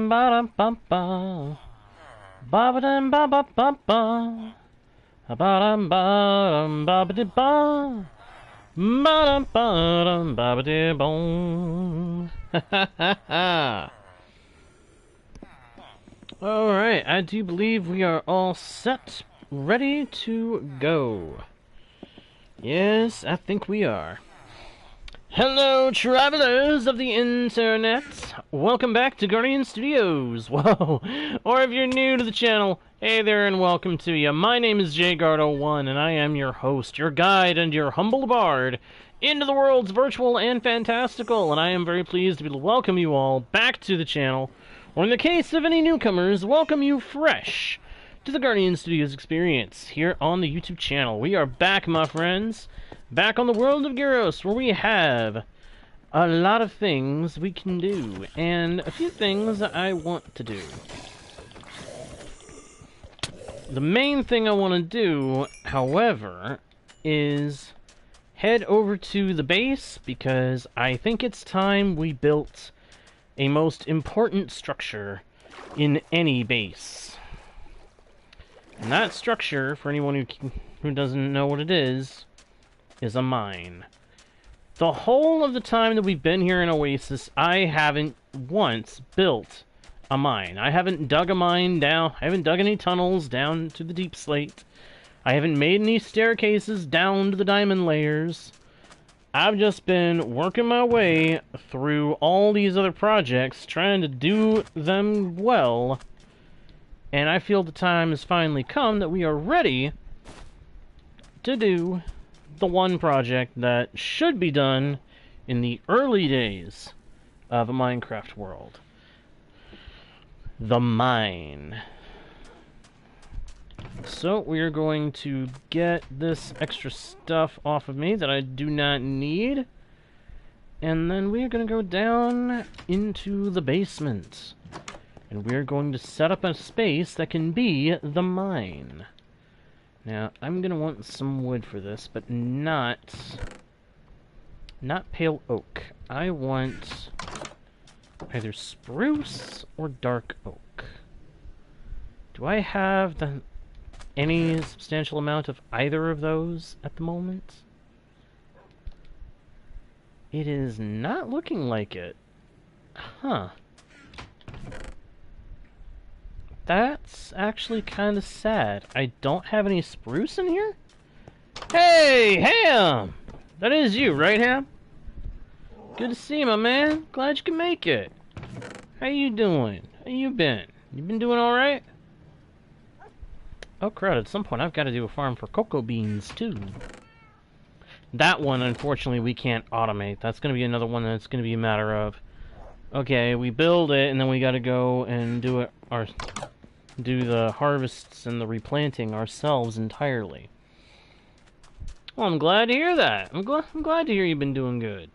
dum ba dum bum ba. Ba ba dum ba ba ba ba. Ba dum ba dum ba ba ba. Ba dum ba dum ba ba boom. Ha ha ha ha. Alright, I do believe we are all set, ready to go. Yes, I think we are. Hello, travelers of the internet! Welcome back to Guardian Studios! Whoa! Or if you're new to the channel, hey there and welcome to you. My name is JGuard01 and I am your host, your guide, and your humble bard into the worlds virtual and fantastical, and I am very pleased to be able to welcome you all back to the channel, or in the case of any newcomers, welcome you fresh to the Guardian Studios experience here on the YouTube channel. We are back, my friends, back on the world of Gyros, where we have a lot of things we can do, and a few things I want to do. The main thing I want to do, however, is head over to the base, because I think it's time we built a most important structure in any base. And that structure, for anyone who doesn't know what it is a mine. The whole of the time that we've been here in Oasis, I haven't once built a mine. I haven't dug a mine down, I haven't dug any tunnels down to the deep slate. I haven't made any staircases down to the diamond layers. I've just been working my way through all these other projects, trying to do them well, and I feel the time has finally come that we are ready to do the one project that should be done in the early days of a Minecraft world. The mine. So we are going to get this extra stuff off of me that I do not need, and then we are going to go down into the basement, and we are going to set up a space that can be the mine. Now I'm going to want some wood for this, but not pale oak. I want either spruce or dark oak. Do I have any substantial amount of either of those at the moment? It is not looking like it. Huh. That's actually kind of sad. I don't have any spruce in here? Hey, Ham! That is you, right, Ham? Good to see you, my man. Glad you can make it. How you doing? How you been? You been doing alright? Oh crud, at some point I've got to do a farm for cocoa beans, too. That one, unfortunately, we can't automate. That's going to be another one that's going to be a matter of, okay, we build it, and then we got to go and do the harvests and the replanting ourselves entirely. Well, I'm glad to hear that. I'm glad to hear you've been doing good.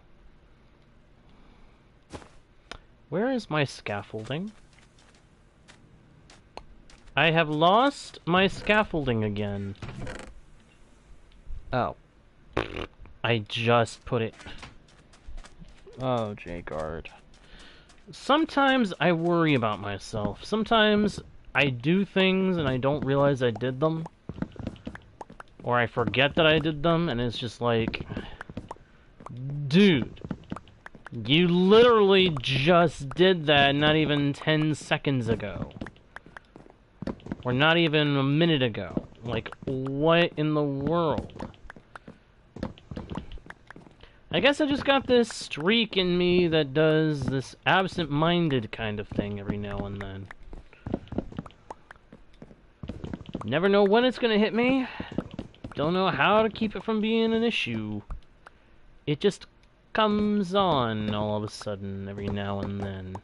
Where is my scaffolding? I have lost my scaffolding again. Oh. I just put it... Oh, J-Guard. Sometimes I worry about myself. Sometimes I do things and I don't realize I did them. Or I forget that I did them, and it's just like... Dude. You literally just did that not even 10 seconds ago. Or not even a minute ago. Like, what in the world? I guess I just got this streak in me that does this absent-minded kind of thing every now and then. Never know when it's gonna hit me. Don't know how to keep it from being an issue. It just comes on all of a sudden every now and then.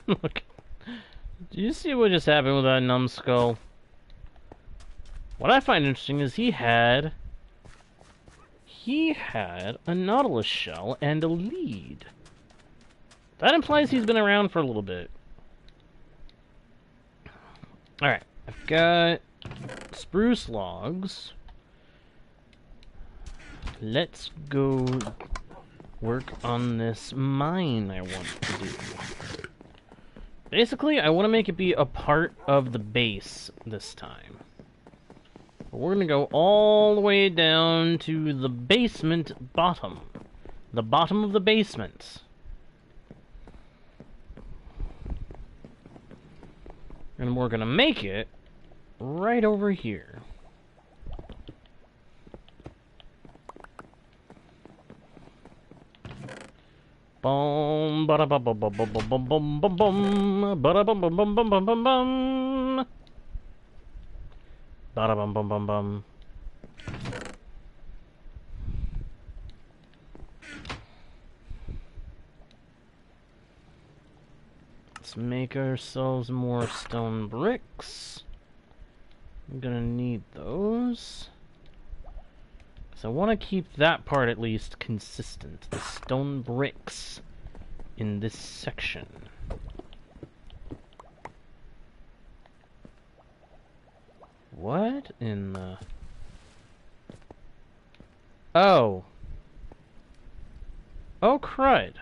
Look. Do you see what just happened with that numbskull? What I find interesting is he had a Nautilus shell and a lead. That implies he's been around for a little bit. Alright, I've got spruce logs. Let's go work on this mine I want to do. Basically, I want to make it be a part of the base this time. But we're going to go all the way down to the basement bottom. The bottom of the basement. And we're going to make it right over here. Bum ba da bum bum bum bum bum bum bum bum ba da bum bum bum bum bum bum bum ba da bum bum bum bum. Let's make ourselves more stone bricks. I'm gonna need those. So I want to keep that part at least consistent. The stone bricks in this section. What in the... Oh. Oh, crud.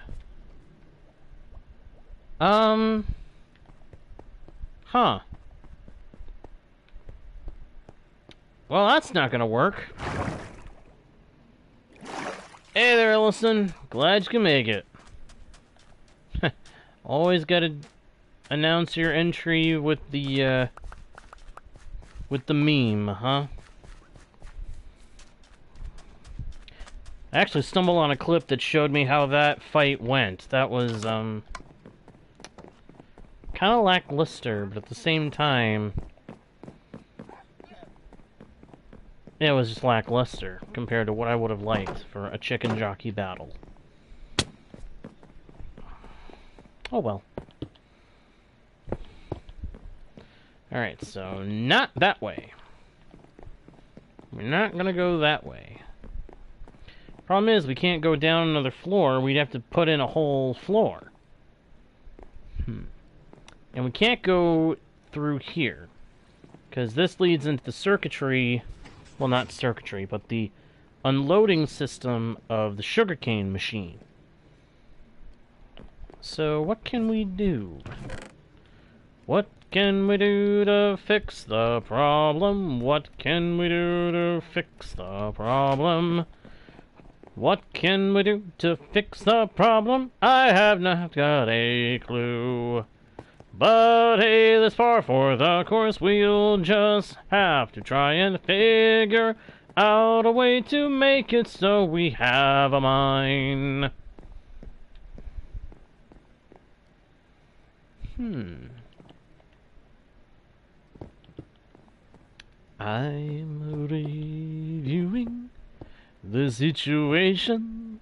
Huh. Well, that's not gonna work. Hey there, Ellison. Glad you can make it. Always gotta announce your entry with the meme, huh? I actually stumbled on a clip that showed me how that fight went. That was, kind of lackluster, but at the same time... it was just lackluster compared to what I would have liked for a chicken jockey battle. Oh well. Alright, so not that way. We're not gonna go that way. Problem is, we can't go down another floor. We'd have to put in a whole floor. And we can't go through here, because this leads into the circuitry... well, not circuitry, but the unloading system of the sugarcane machine. So, what can we do? What can we do to fix the problem? What can we do to fix the problem? What can we do to fix the problem? I have not got a clue. But hey, this far for the course, we'll just have to try and figure out a way to make it so we have a mine. I'm reviewing the situation.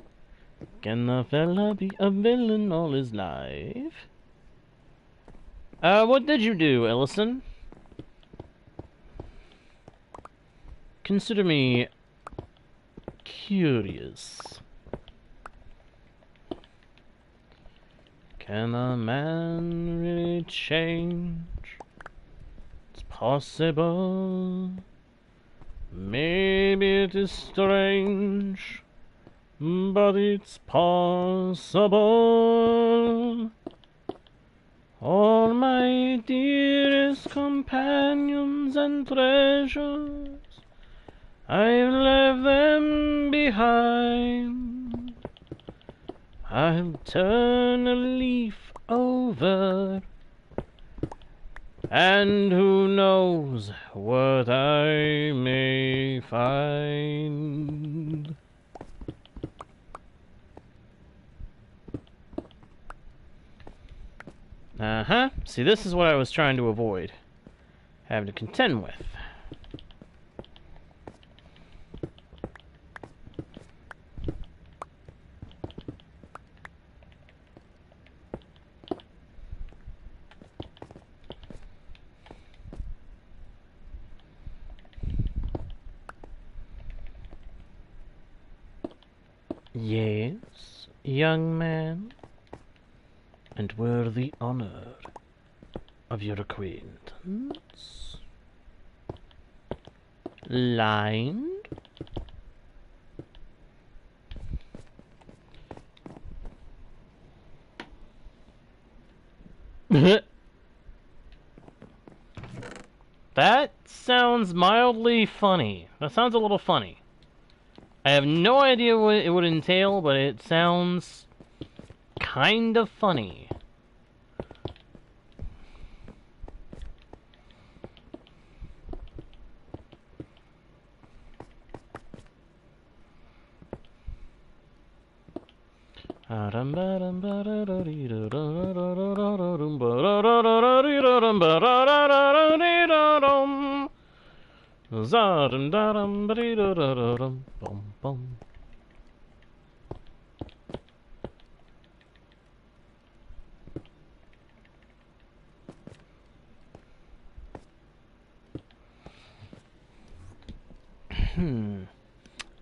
Can a fella be a villain all his life? What did you do, Ellison? Consider me curious. Can a man really change? It's possible. Maybe it is strange, but it's possible. All my dearest companions and treasures, I've left them behind. I'll turn a leaf over, and who knows what I may find. See, this is what I was trying to avoid having to contend with. Yes, young man, and we're the honor of your acquaintance. Lined? That sounds mildly funny. That sounds a little funny. I have no idea what it would entail, but it sounds kind of funny.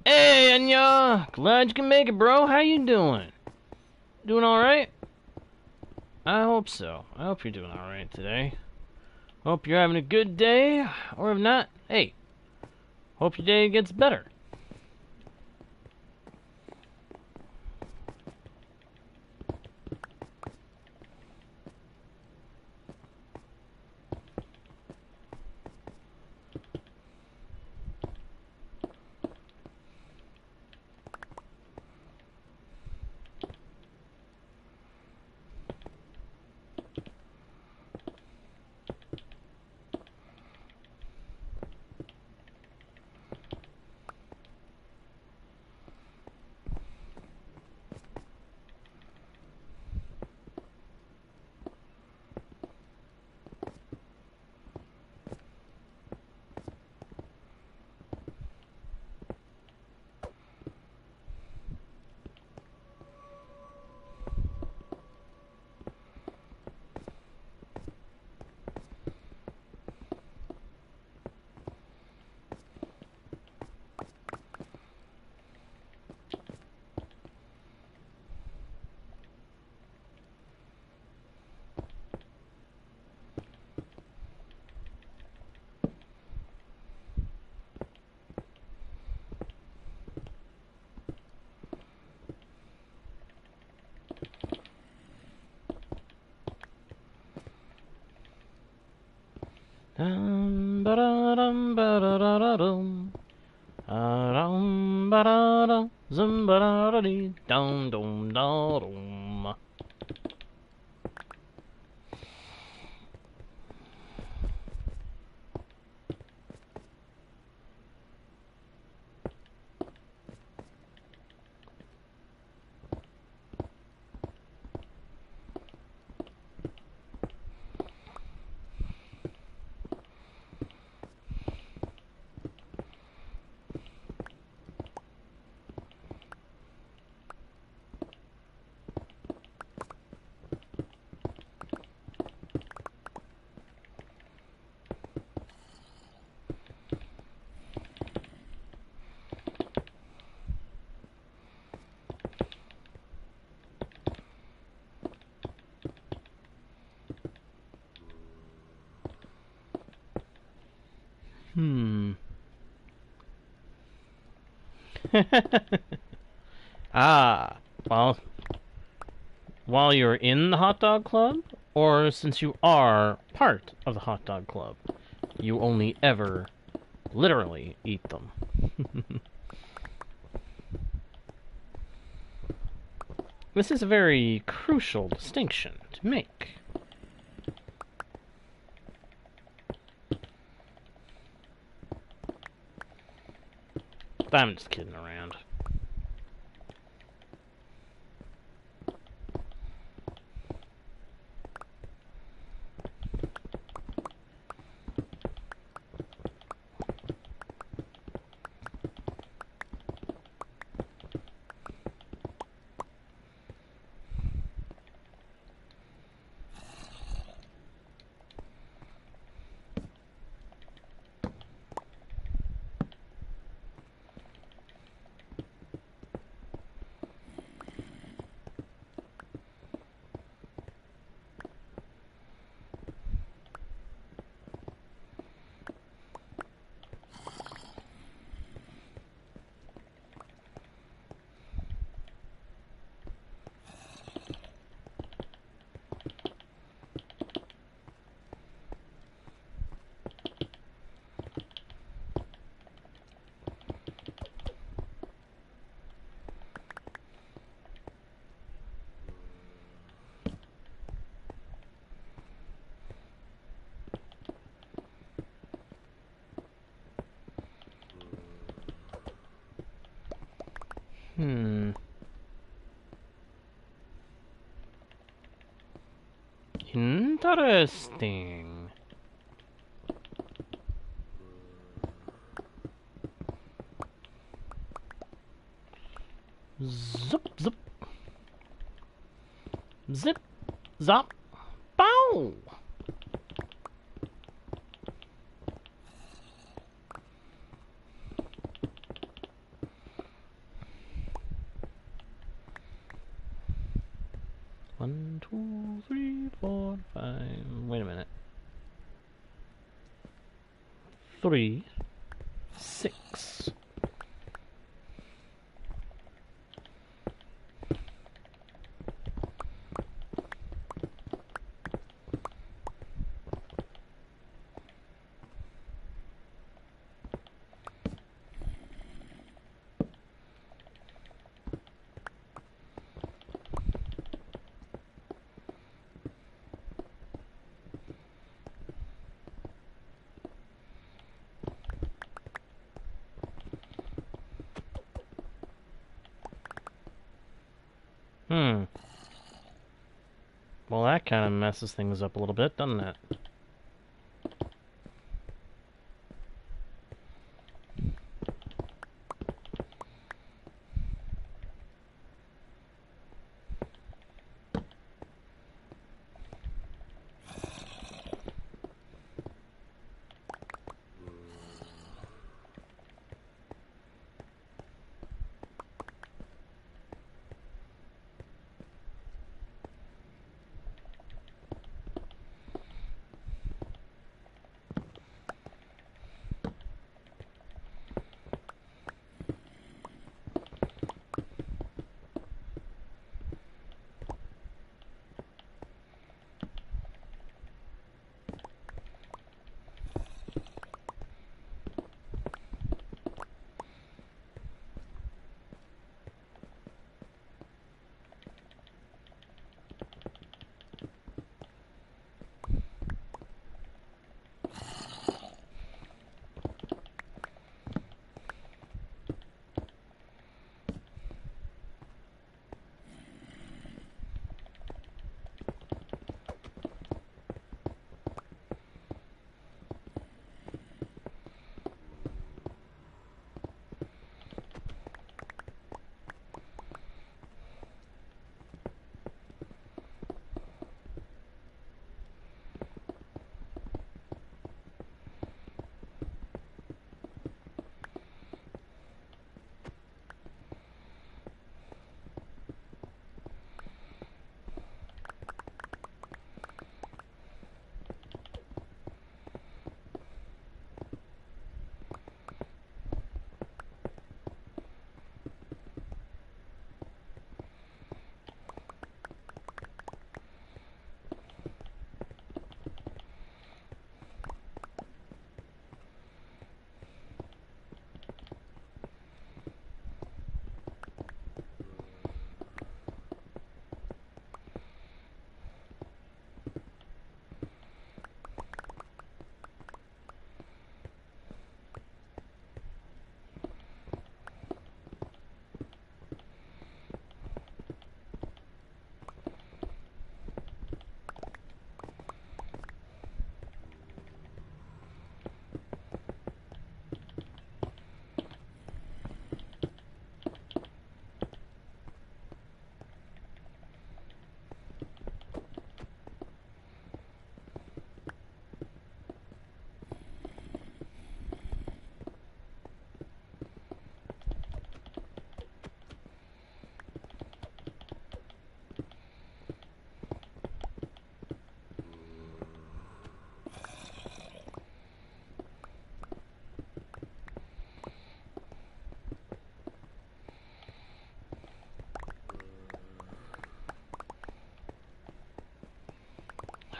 Hey, Anya! Glad you can make it, bro. How you doing? Doing alright? I hope so. I hope you're doing alright today. Hope you're having a good day, or if not, hey, hope your day gets better. Ba-da-dum, ba-da-da-da-dum. Ba-dum, zum-ba-da-da-dee, dum-dum-da-dum. Ah, well, while you're in the hot dog club, or since you are part of the hot dog club, you only ever literally eat them. This is a very crucial distinction to make. I'm just kidding around. Interesting. Zup, zup. Zip, zop, bow! One, two, three, four, five. Wait a minute. 3, 6. Well, that kind of messes things up a little bit, doesn't it?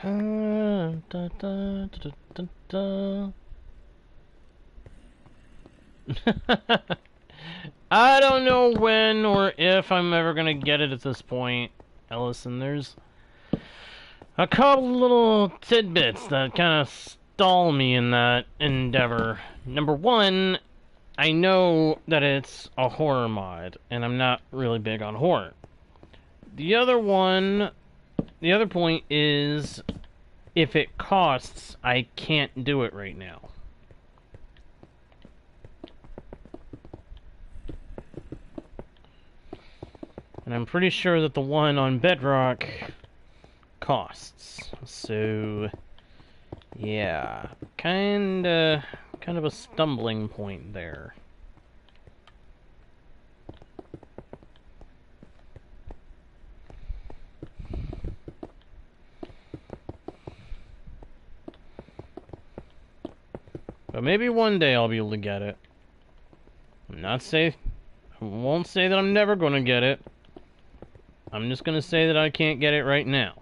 Da, da, da, da, da. I don't know when or if I'm ever gonna get it at this point, Ellison. There's a couple little tidbits that kind of stall me in that endeavor. Number one, I know that it's a horror mod, and I'm not really big on horror. The other point is, if it costs, I can't do it right now. And I'm pretty sure that the one on Bedrock costs. So, yeah, kind of a stumbling point there. But maybe one day I'll be able to get it. I won't say that I'm never going to get it. I'm just going to say that I can't get it right now.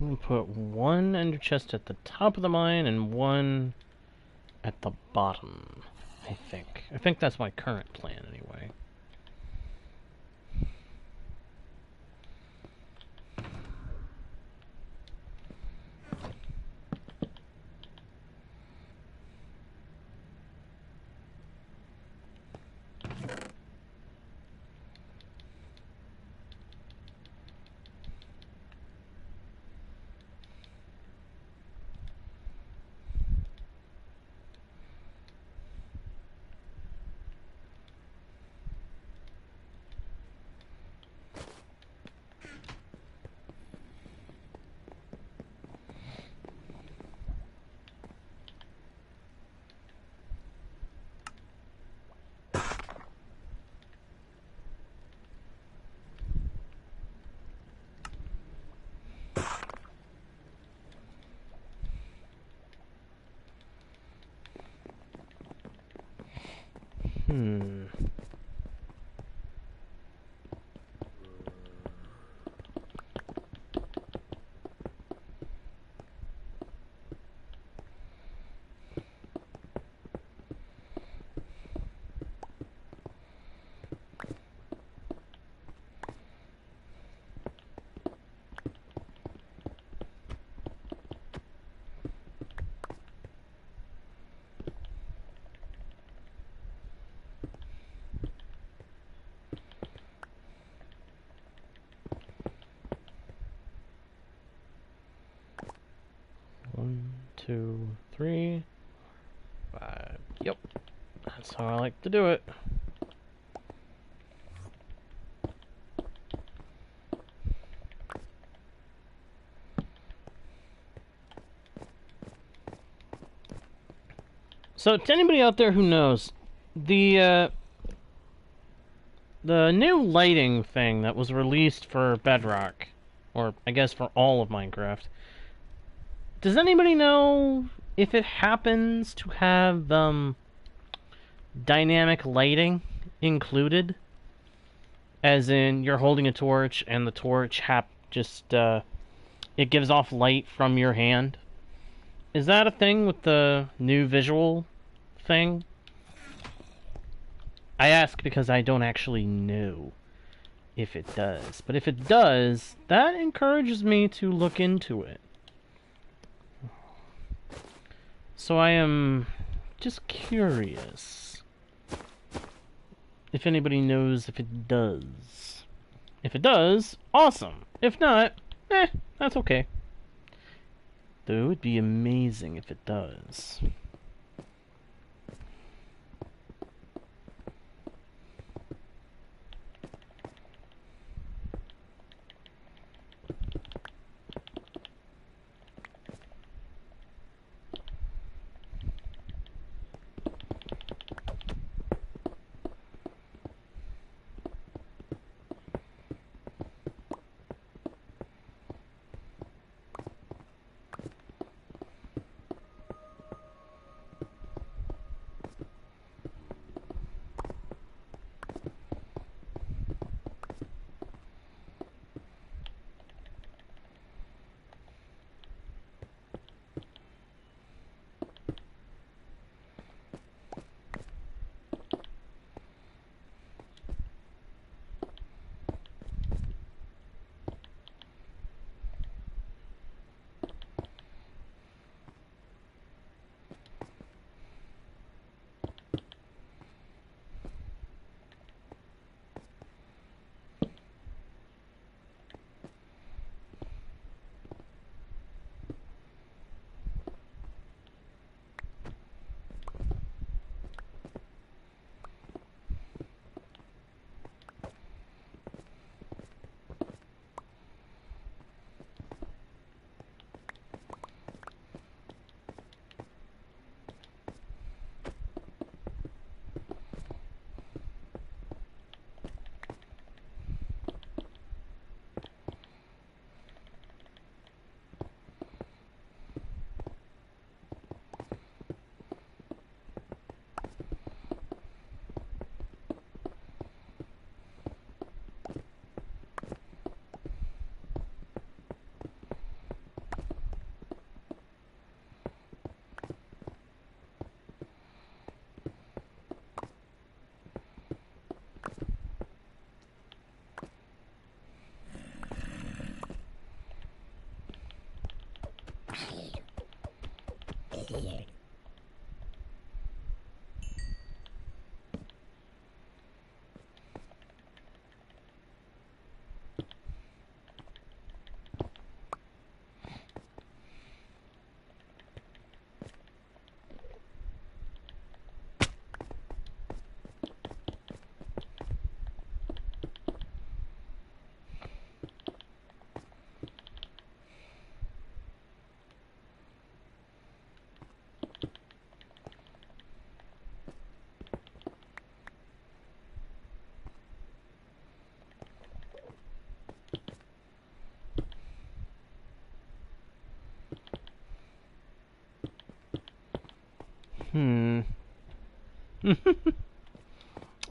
I'm going to put one ender chest at the top of the mine and one at the bottom, I think. I think that's my current plan, anyway. One, two, three, 5. Yep. That's how I like to do it. So, to anybody out there who knows, the new lighting thing that was released for Bedrock, or I guess for all of Minecraft, does anybody know if it happens to have dynamic lighting included? As in, you're holding a torch and the torch it gives off light from your hand? Is that a thing with the new visual thing? I ask because I don't actually know if it does. But if it does, that encourages me to look into it. So I am just curious if anybody knows if it does. If it does, awesome. If not, that's okay. Though it would be amazing if it does.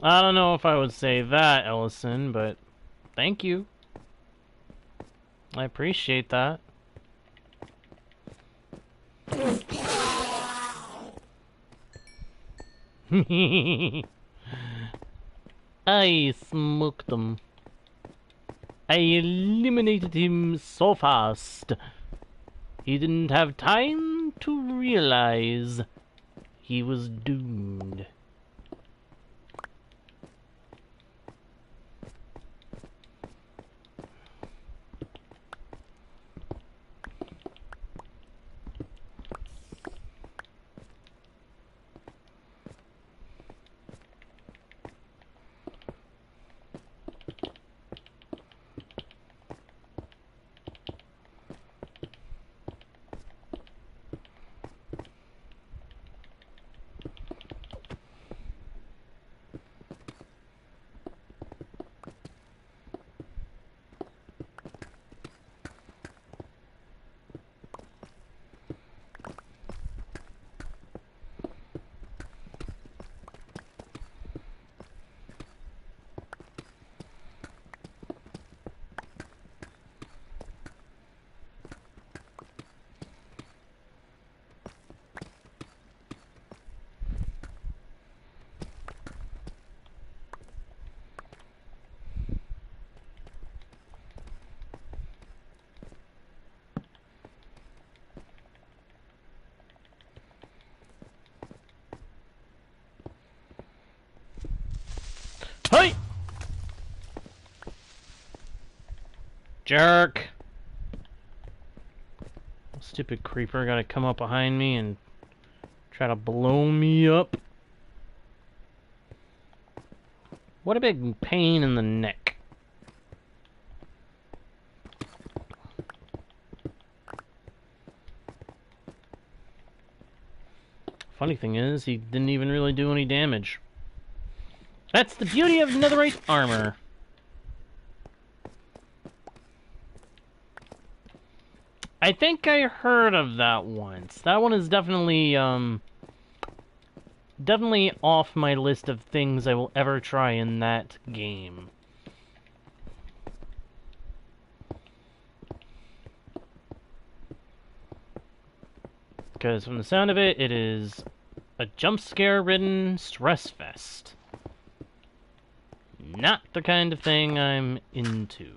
I don't know if I would say that, Ellison, but thank you. I appreciate that. I smoked him. I eliminated him so fast. He didn't have time to realize he was doomed. Jerk! Stupid creeper gotta come up behind me and try to blow me up. What a big pain in the neck. Funny thing is, he didn't even really do any damage. That's the beauty of netherite armor. I think I heard of that once. That one is definitely, definitely off my list of things I will ever try in that game. Because from the sound of it, it is a jump scare-ridden stress fest. Not the kind of thing I'm into.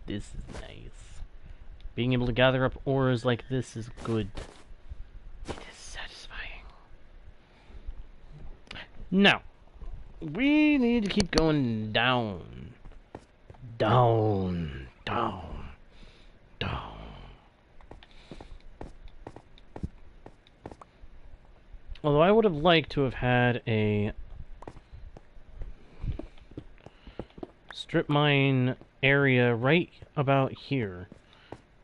This is nice. Being able to gather up ores like this is good. It is satisfying. Now, we need to keep going down. Down, down, down. Although I would have liked to have had a strip mine area right about here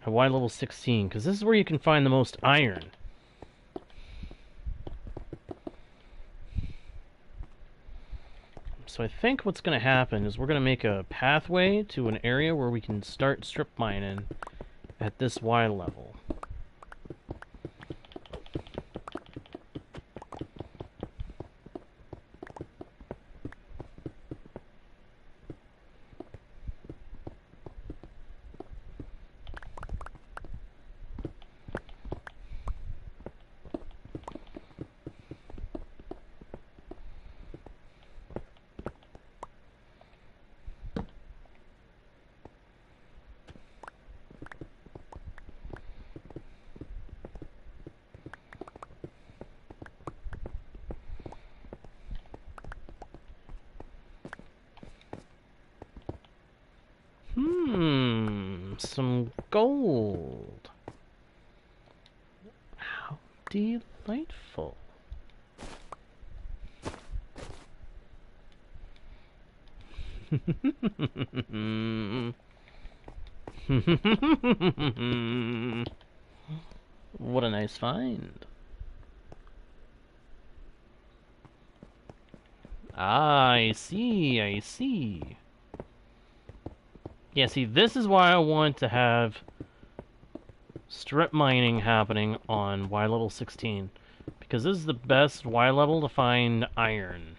at Y level 16, because this is where you can find the most iron. So I think what's going to happen is we're going to make a pathway to an area where we can start strip mining at this Y level. Some gold. How delightful. What a nice find. Ah, I see, I see. Yeah, see, this is why I want to have strip mining happening on Y level 16. Because this is the best Y level to find iron.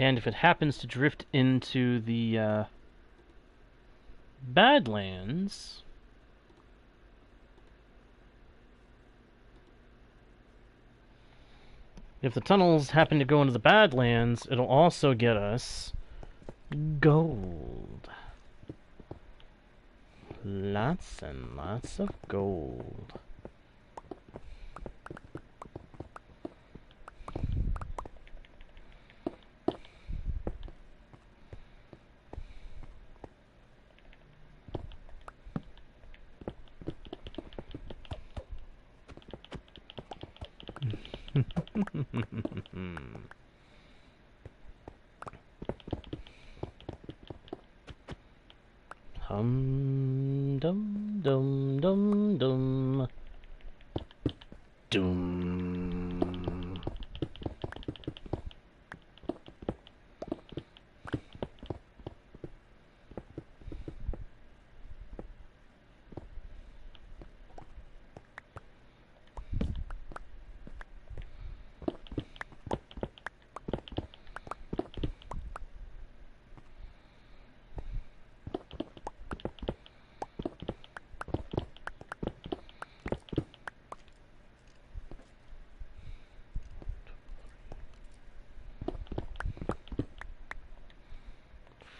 And if it happens to drift into the Badlands, if the tunnels happen to go into the Badlands, it'll also get us gold. Lots and lots of gold. Hum dum dum dum dum dum.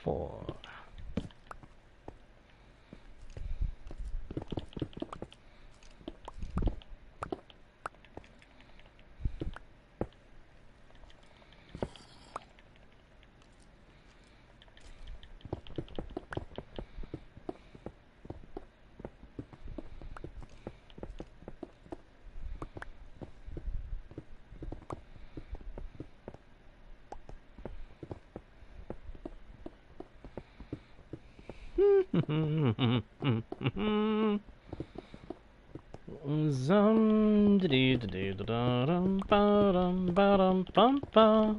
Four. Zum dee dee da dum ba dum ba dum bum ba.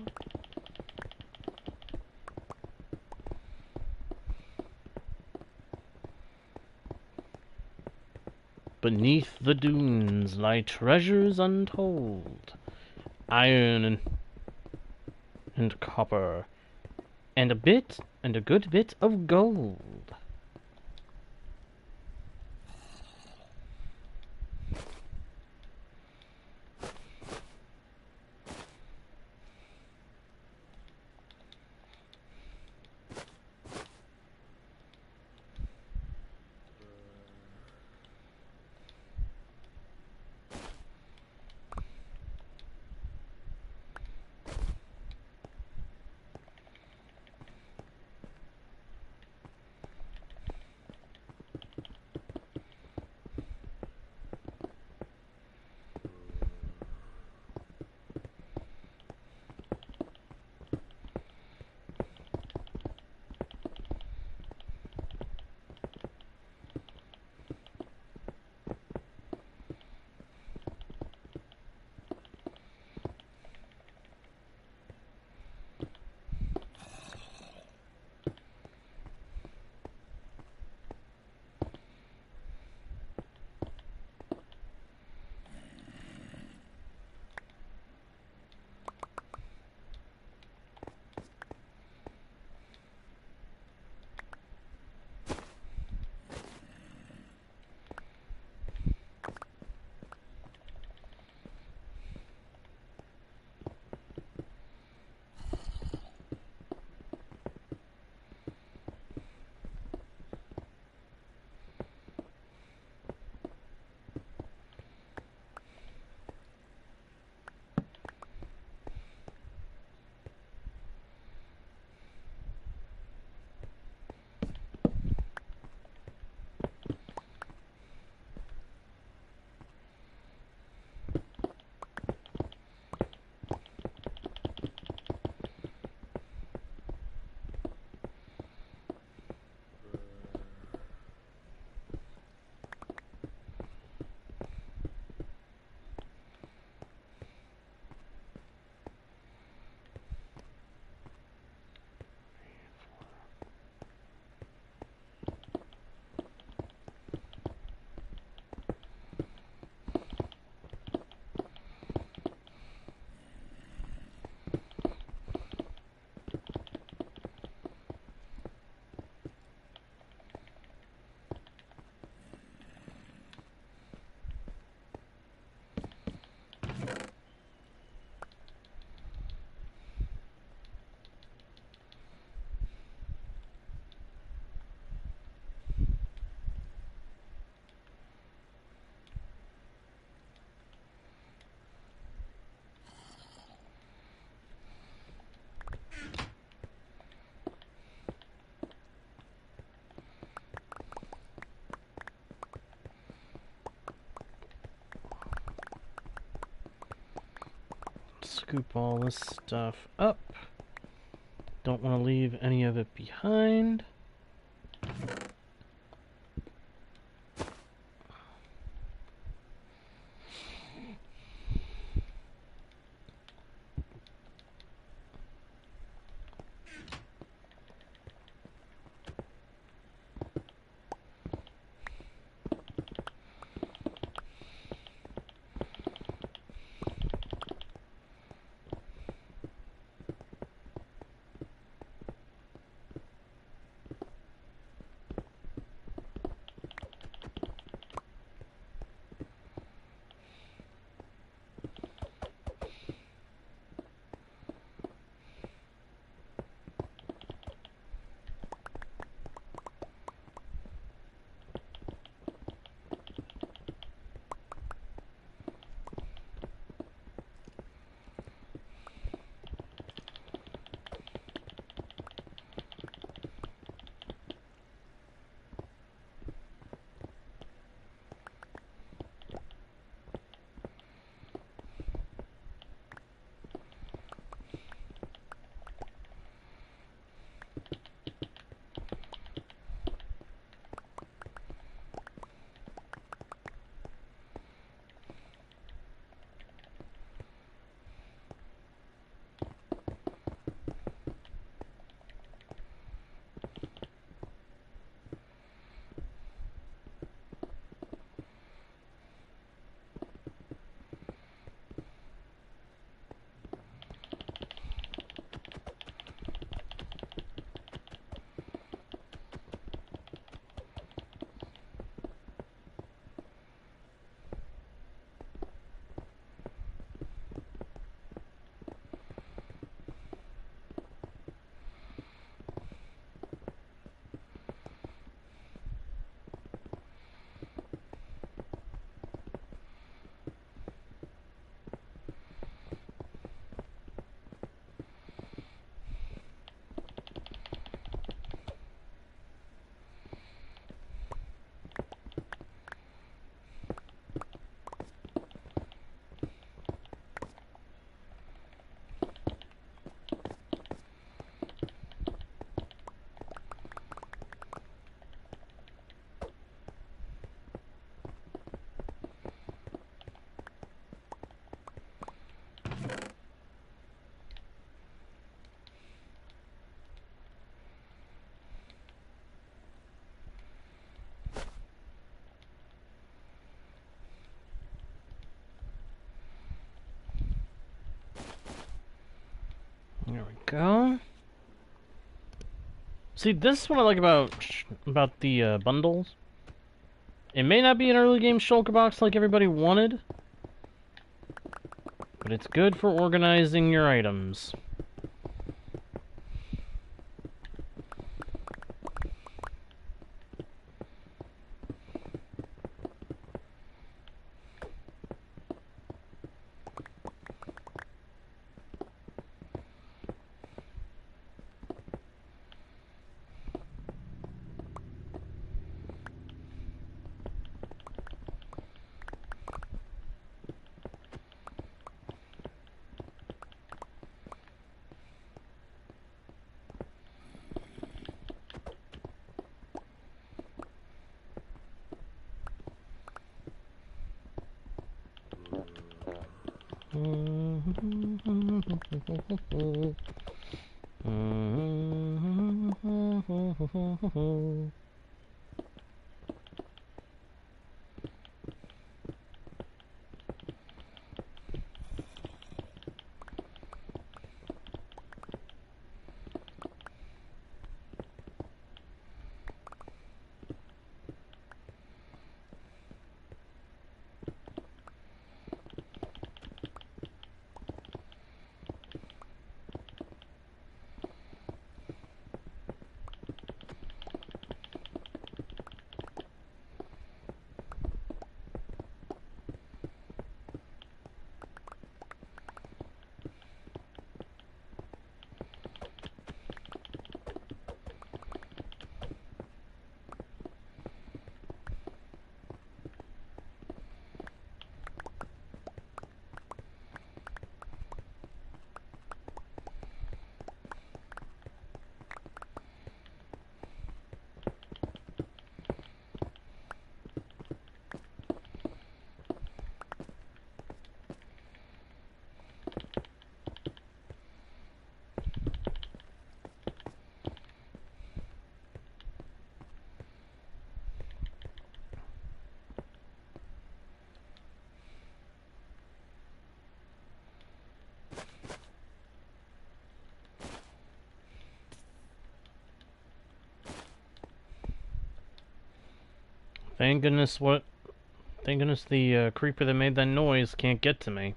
Beneath the dunes lie treasures untold, iron and copper, and a good bit of gold. scoop all this stuff up. Don't want to leave any of it behind. There we go. See, this is what I like about the bundles. It may not be an early game shulker box like everybody wanted, but it's good for organizing your items. Thank goodness Thank goodness the creeper that made that noise can't get to me.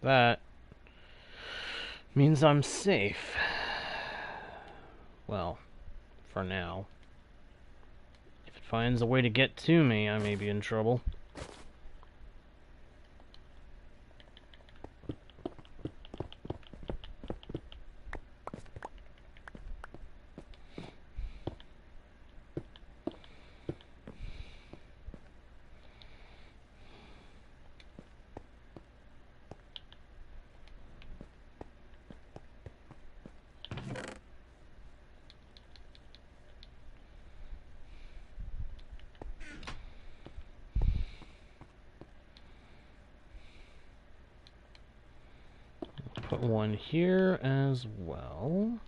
That means I'm safe. Well, for now. If it finds a way to get to me, I may be in trouble. Put one here as well.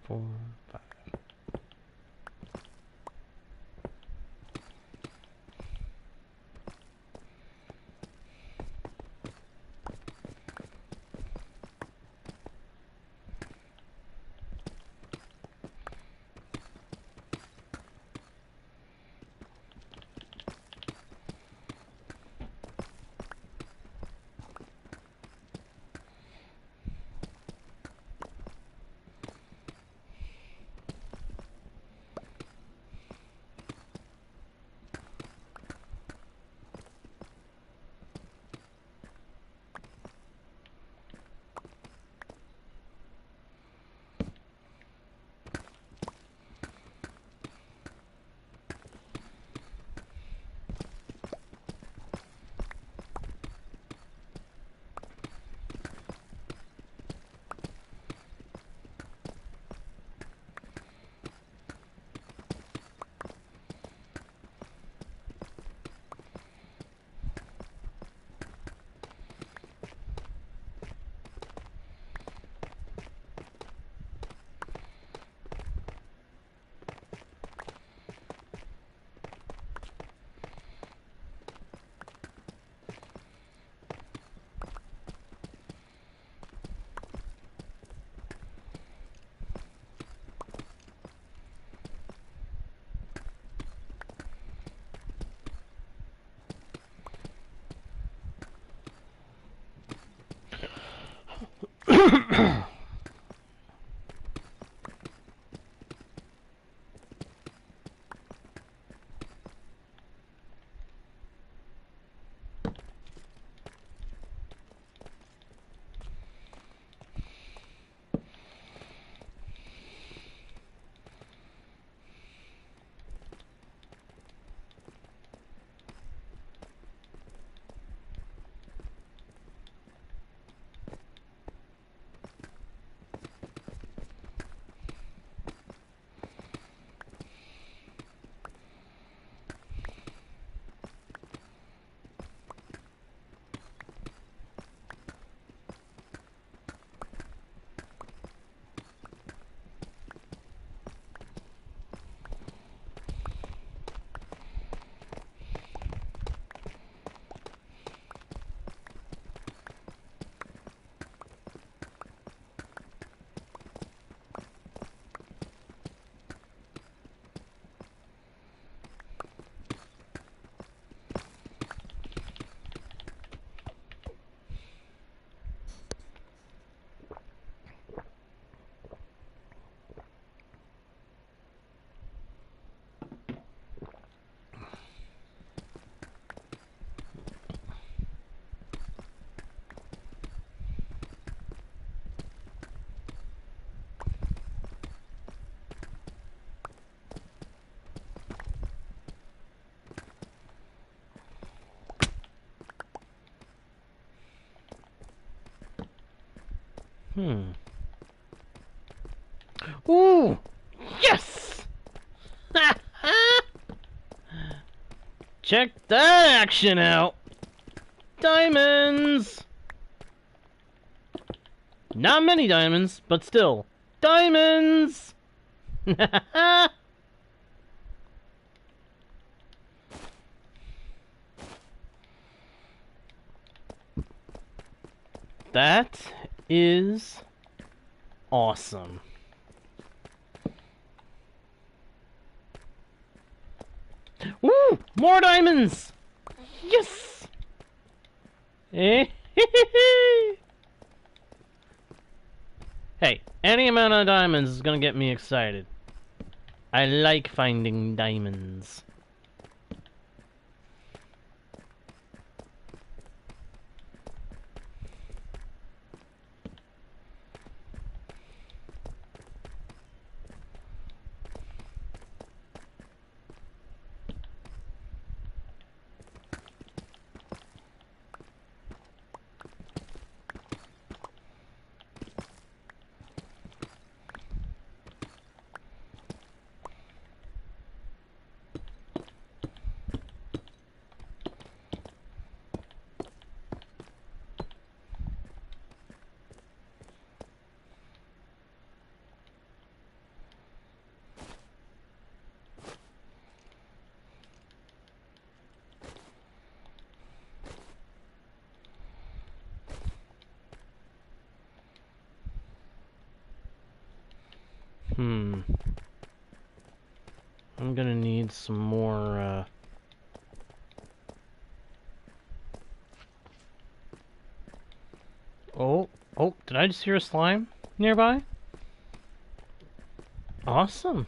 4, 5. Ooh! Yes! Check that action out! Diamonds! Not many diamonds, but still. Diamonds! That is awesome. Woo! More diamonds! Yes! Hey, any amount of diamonds is gonna get me excited. I like finding diamonds. I'm gonna need some more, Oh, did I just hear a slime nearby? Awesome.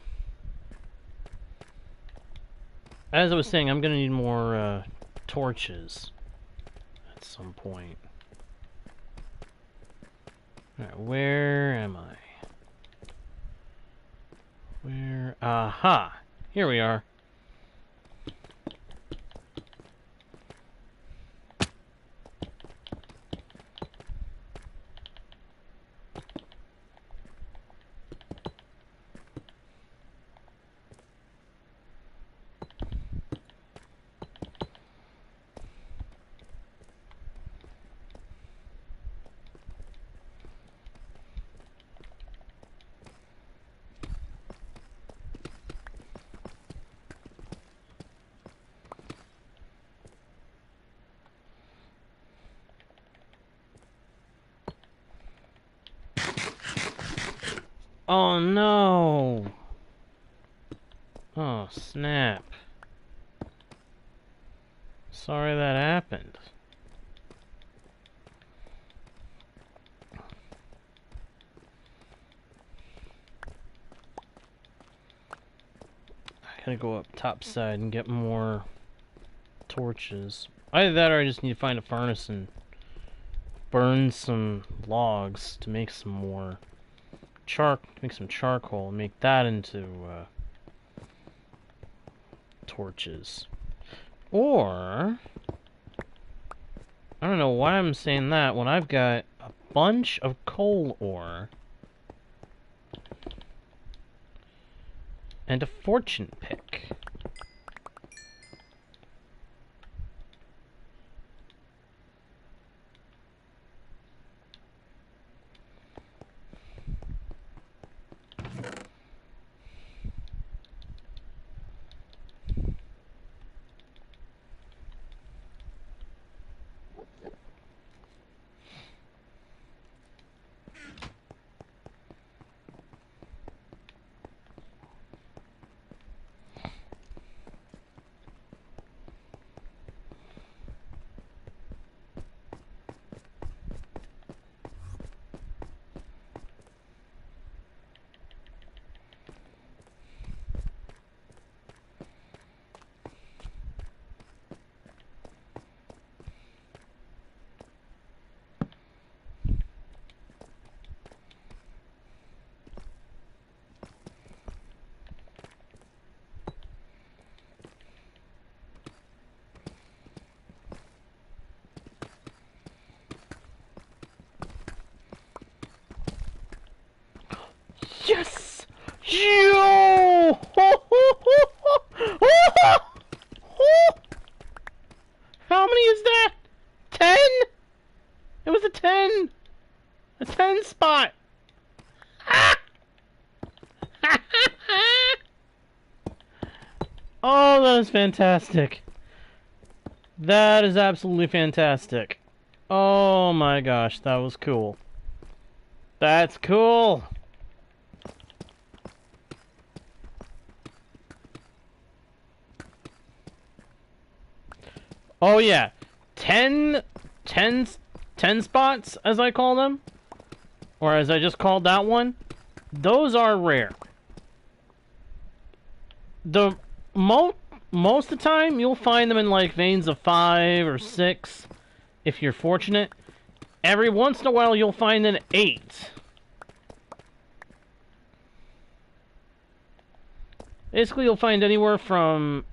As I was saying, I'm gonna need more, torches at some point. Alright, where am I? Where? Aha! Here we are. Oh no! Oh snap. Sorry that happened. I gotta go up top side and get more torches. Either that or I just need to find a furnace and burn some logs to make some more make some charcoal and make that into torches. Or I don't know why I'm saying that when I've got a bunch of coal ore and a fortune pick. Yes! Yo! How many is that? 10? It was a 10! A 10 spot! Oh, that is fantastic. That is absolutely fantastic. Oh my gosh, that was cool. That's cool! Oh yeah, 10 spots, as I call them, or as I just called that one, those are rare. The most of the time, you'll find them in like veins of 5 or 6, if you're fortunate. Every once in a while, you'll find an 8. Basically, you'll find anywhere from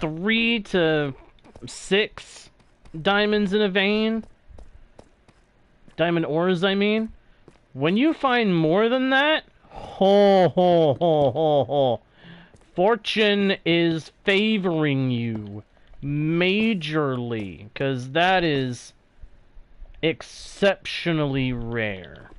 3 to 6 diamonds in a vein. Diamond ores, I mean. When you find more than that, ho ho ho ho ho. Fortune is favoring you majorly, because that is exceptionally rare.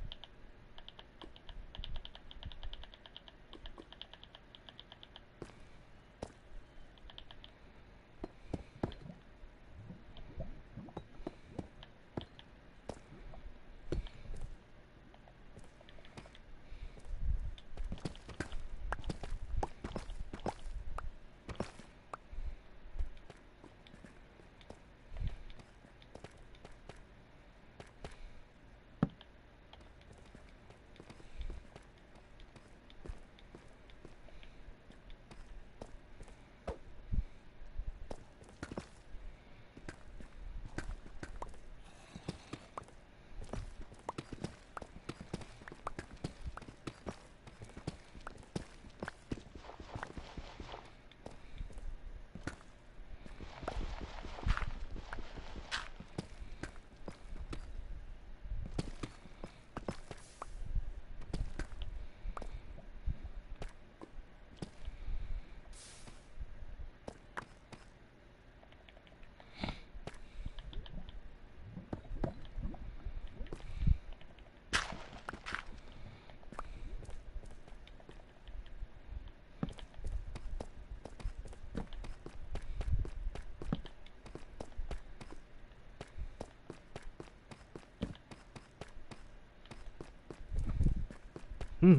Oh,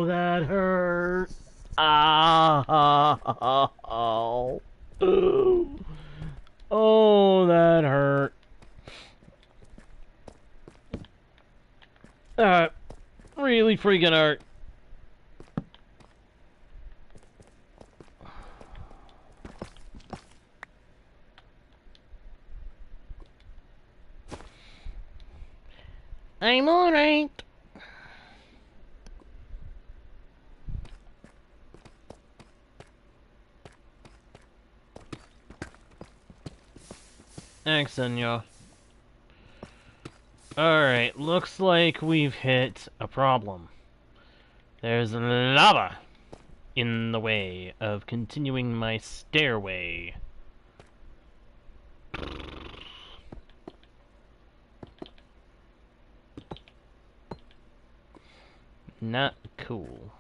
that hurt. Ah. Oh, that hurt. Really freaking hurt. I'm alright. Excellent, y'all. Alright, looks like we've hit a problem. There's lava in the way of continuing my stairway. Not cool.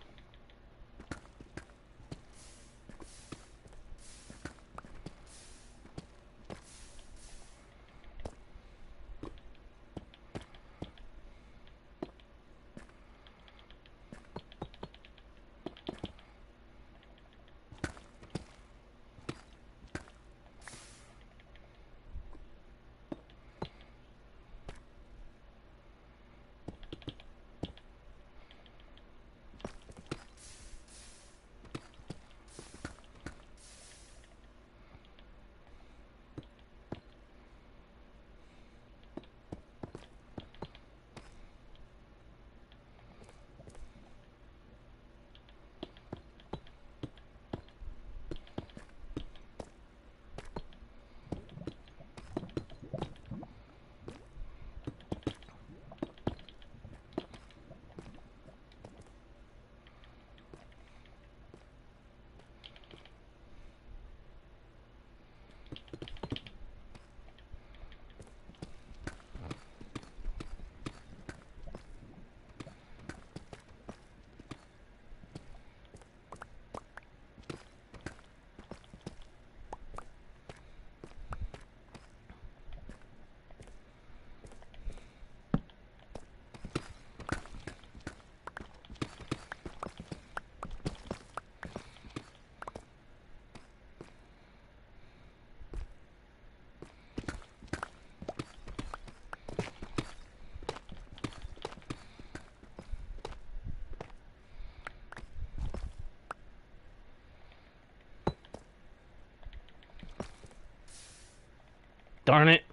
Darn it!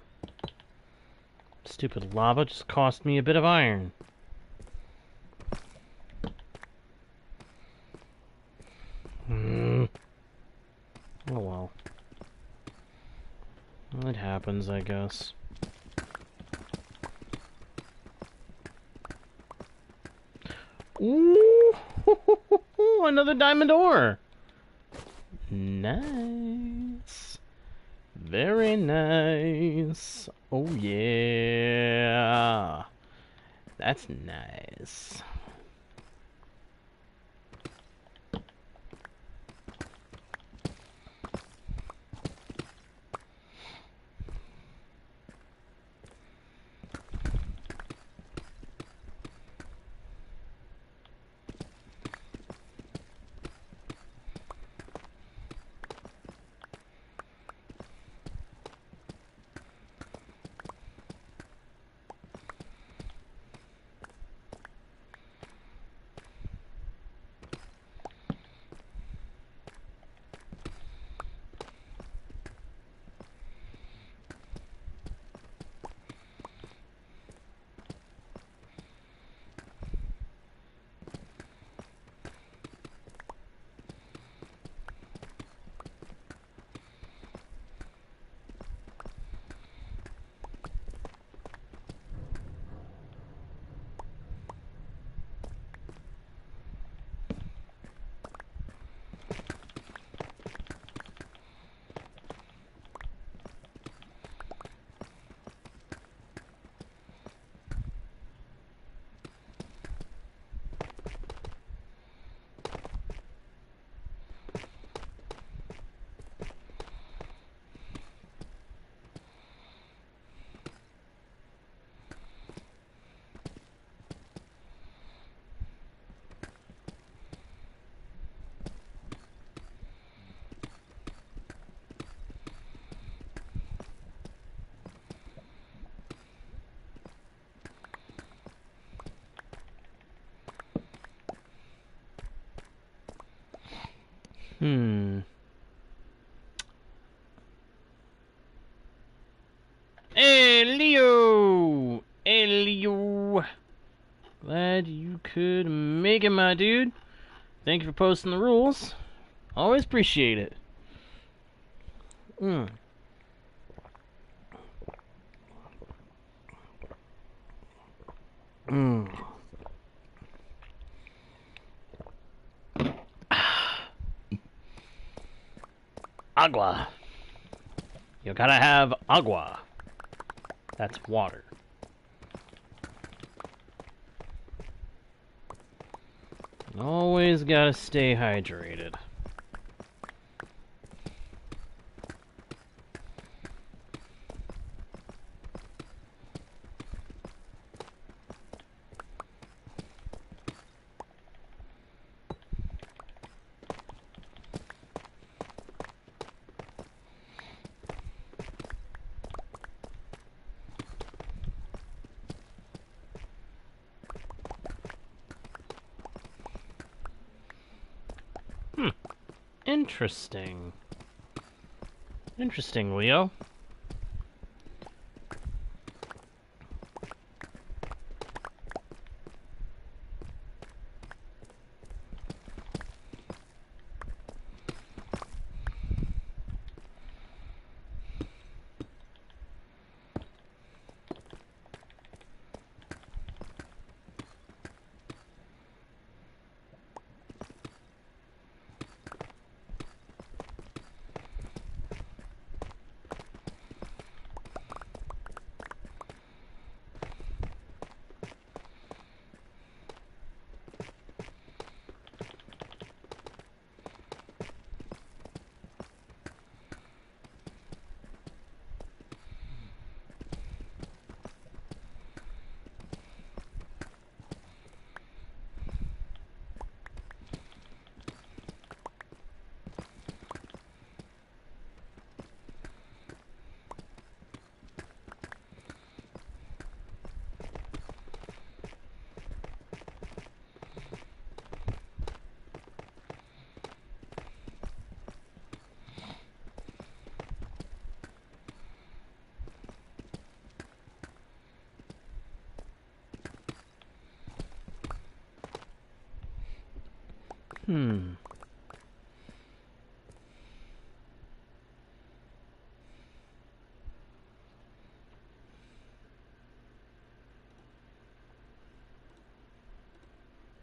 Stupid lava just cost me a bit of iron. Oh well. It happens, I guess. Ooh! Another diamond ore! Nice. Very nice. Oh yeah. That's nice. Hmm. Hey, Leo! Hey, Leo! Glad you could make it, my dude. Thank you for posting the rules. Always appreciate it. Hmm. Hmm. Agua. You gotta have agua. That's water. Always gotta stay hydrated. Interesting. Interesting, Leo. Hmm.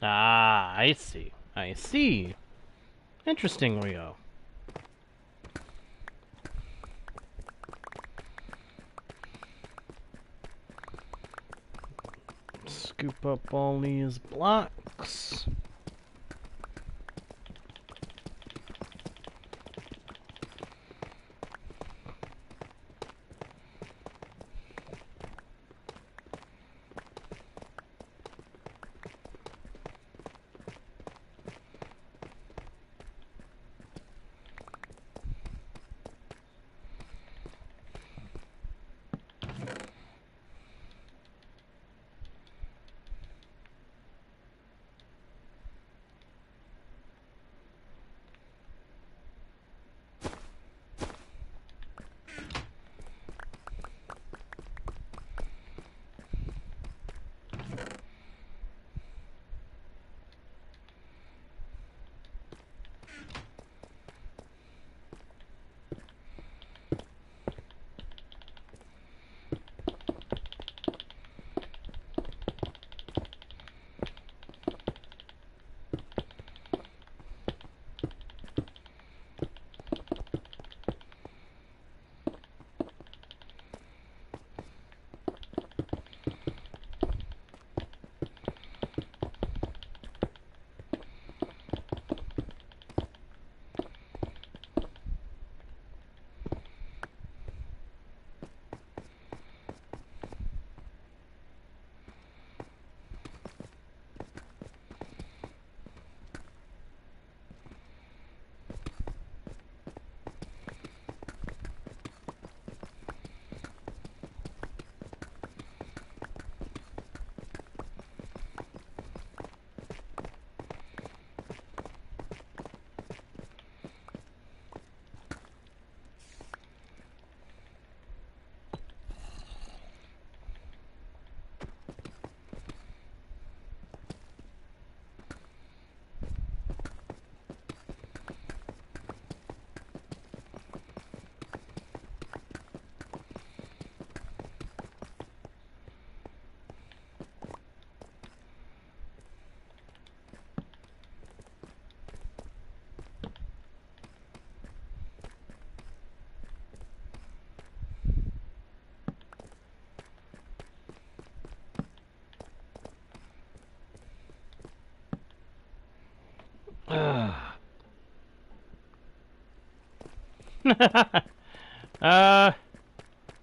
Ah, I see. I see. Interesting, Leo. Scoop up all these blocks.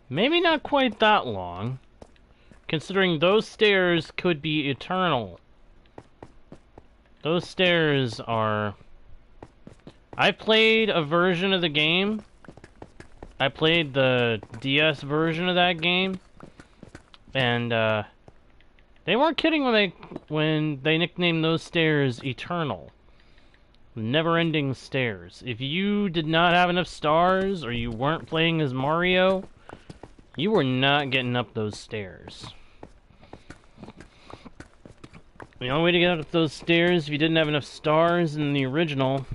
Maybe not quite that long, considering those stairs could be eternal. Those stairs are... I played a version of the game. I played the DS version of that game, and they weren't kidding when they nicknamed those stairs Eternal. Never-ending stairs. If you did not have enough stars, or you weren't playing as Mario, you were not getting up those stairs. The only way to get up those stairs, if you didn't have enough stars in the original,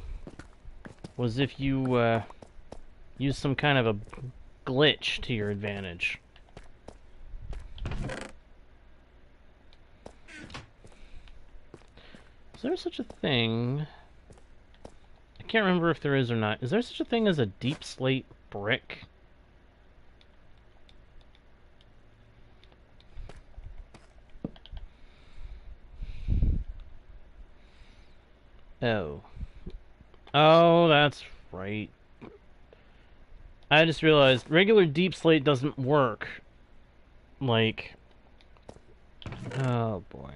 was if you use some kind of a glitch to your advantage. Is there such a thing? I can't remember if there is or not. Is there such a thing as a deep slate brick? Oh. Oh, that's right. I just realized regular deep slate doesn't work. Like... Oh, boy.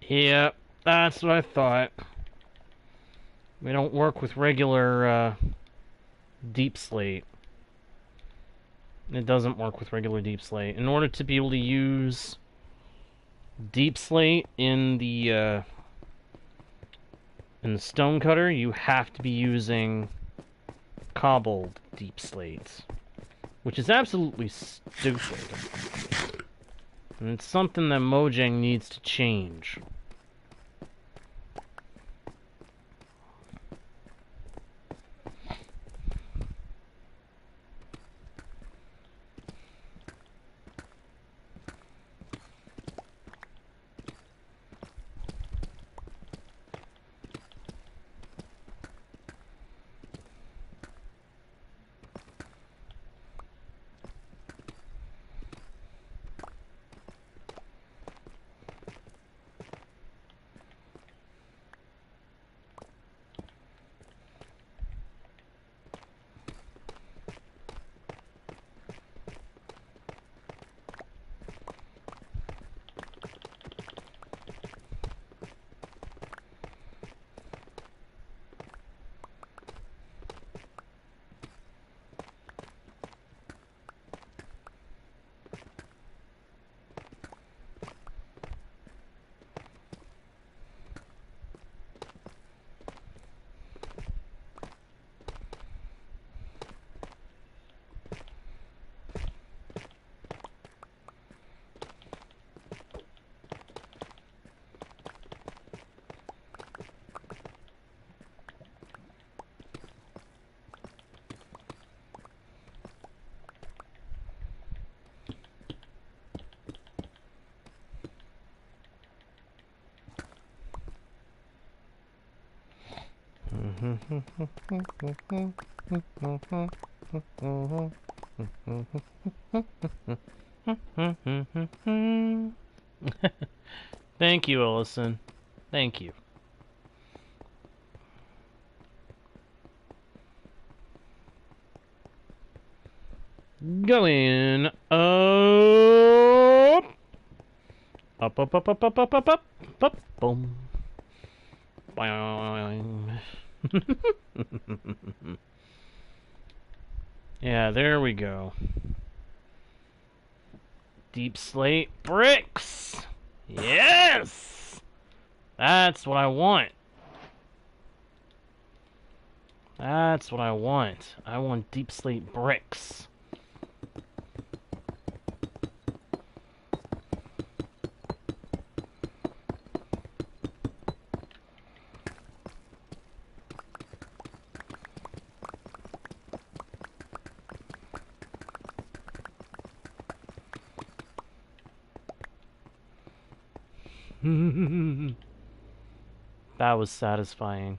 Yeah, that's what I thought. We don't work with regular deep slate. It doesn't work with regular deep slate. In order to be able to use deep slate in the stone cutter, you have to be using cobbled deep slate, which is absolutely stupid. And it's something that Mojang needs to change. Thank you, Ellison. Thank you. Going up. Up, up, up, up, up, up, up, up, up, boom. Boing. Yeah, there we go. Deep slate bricks! Yes! That's what I want. That's what I want. I want deep slate bricks. That was satisfying.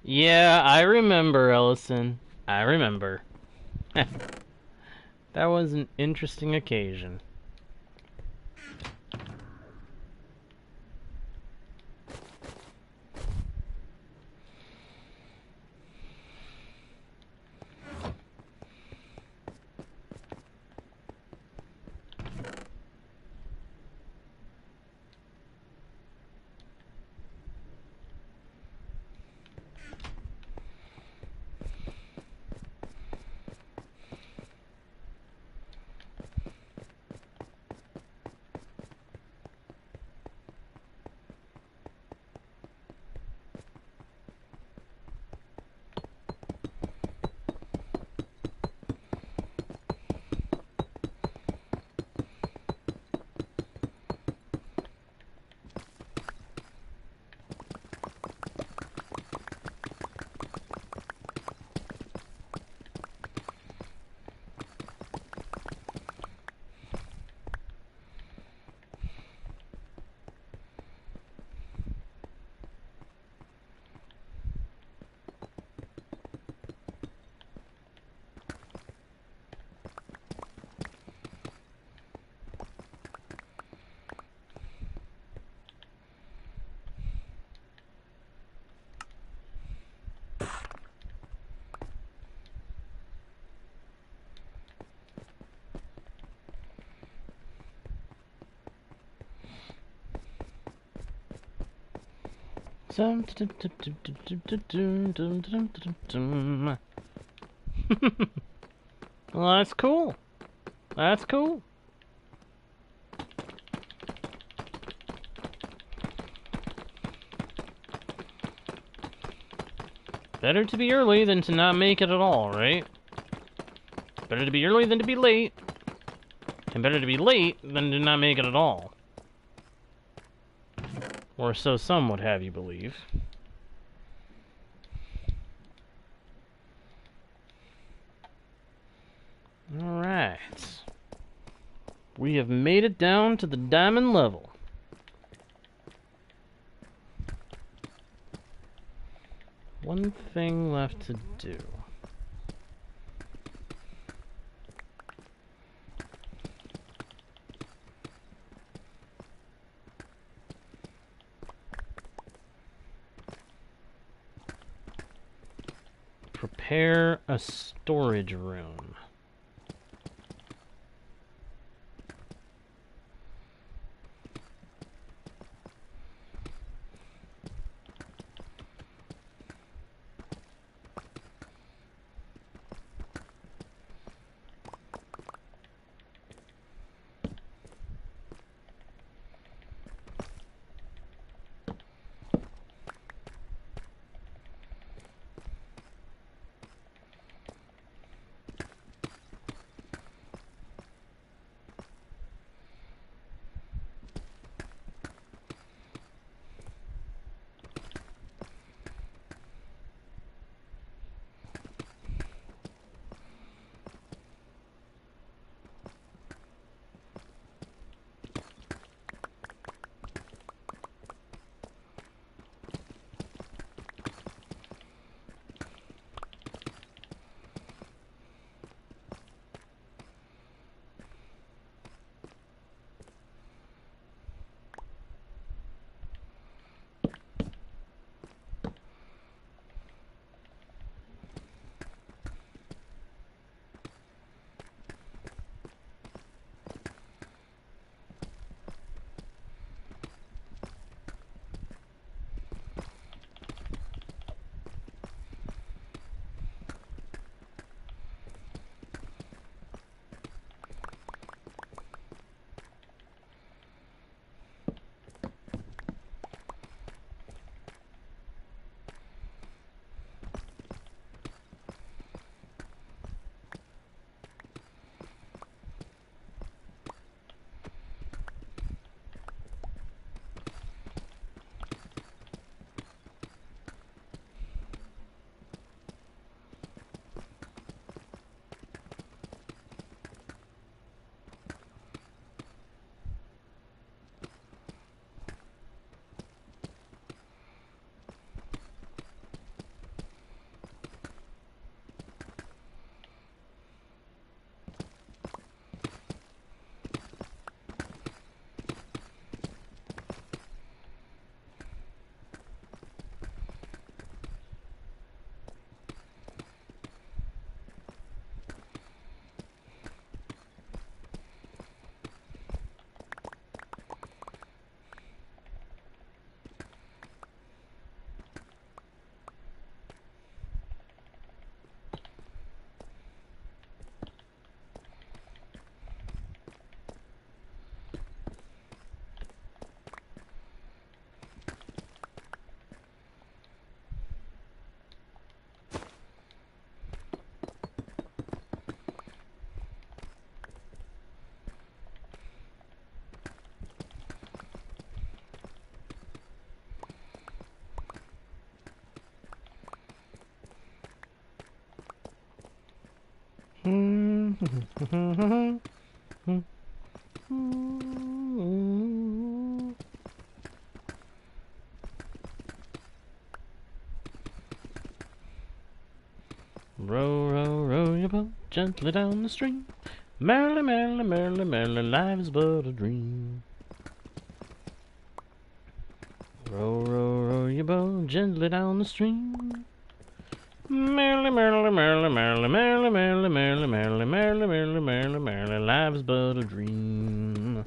Yeah, I remember, Ellison. I remember. That was an interesting occasion. Well, that's cool. That's cool. Better to be early than to not make it at all, right? Better to be early than to be late. And better to be late than to not make it at all. Or so some would have you believe. Alright. We have made it down to the diamond level. One thing left to do. Prepare a storage room. Row, row, row your boat gently down the stream. Merrily, merrily, merrily, merrily, life is but a dream. Row, row, row your boat gently down the stream. Merrily, merrily, merrily, merrily, merrily, merrily, merrily, merrily, merrily, merrily, merrily, merrily, life is but a dream.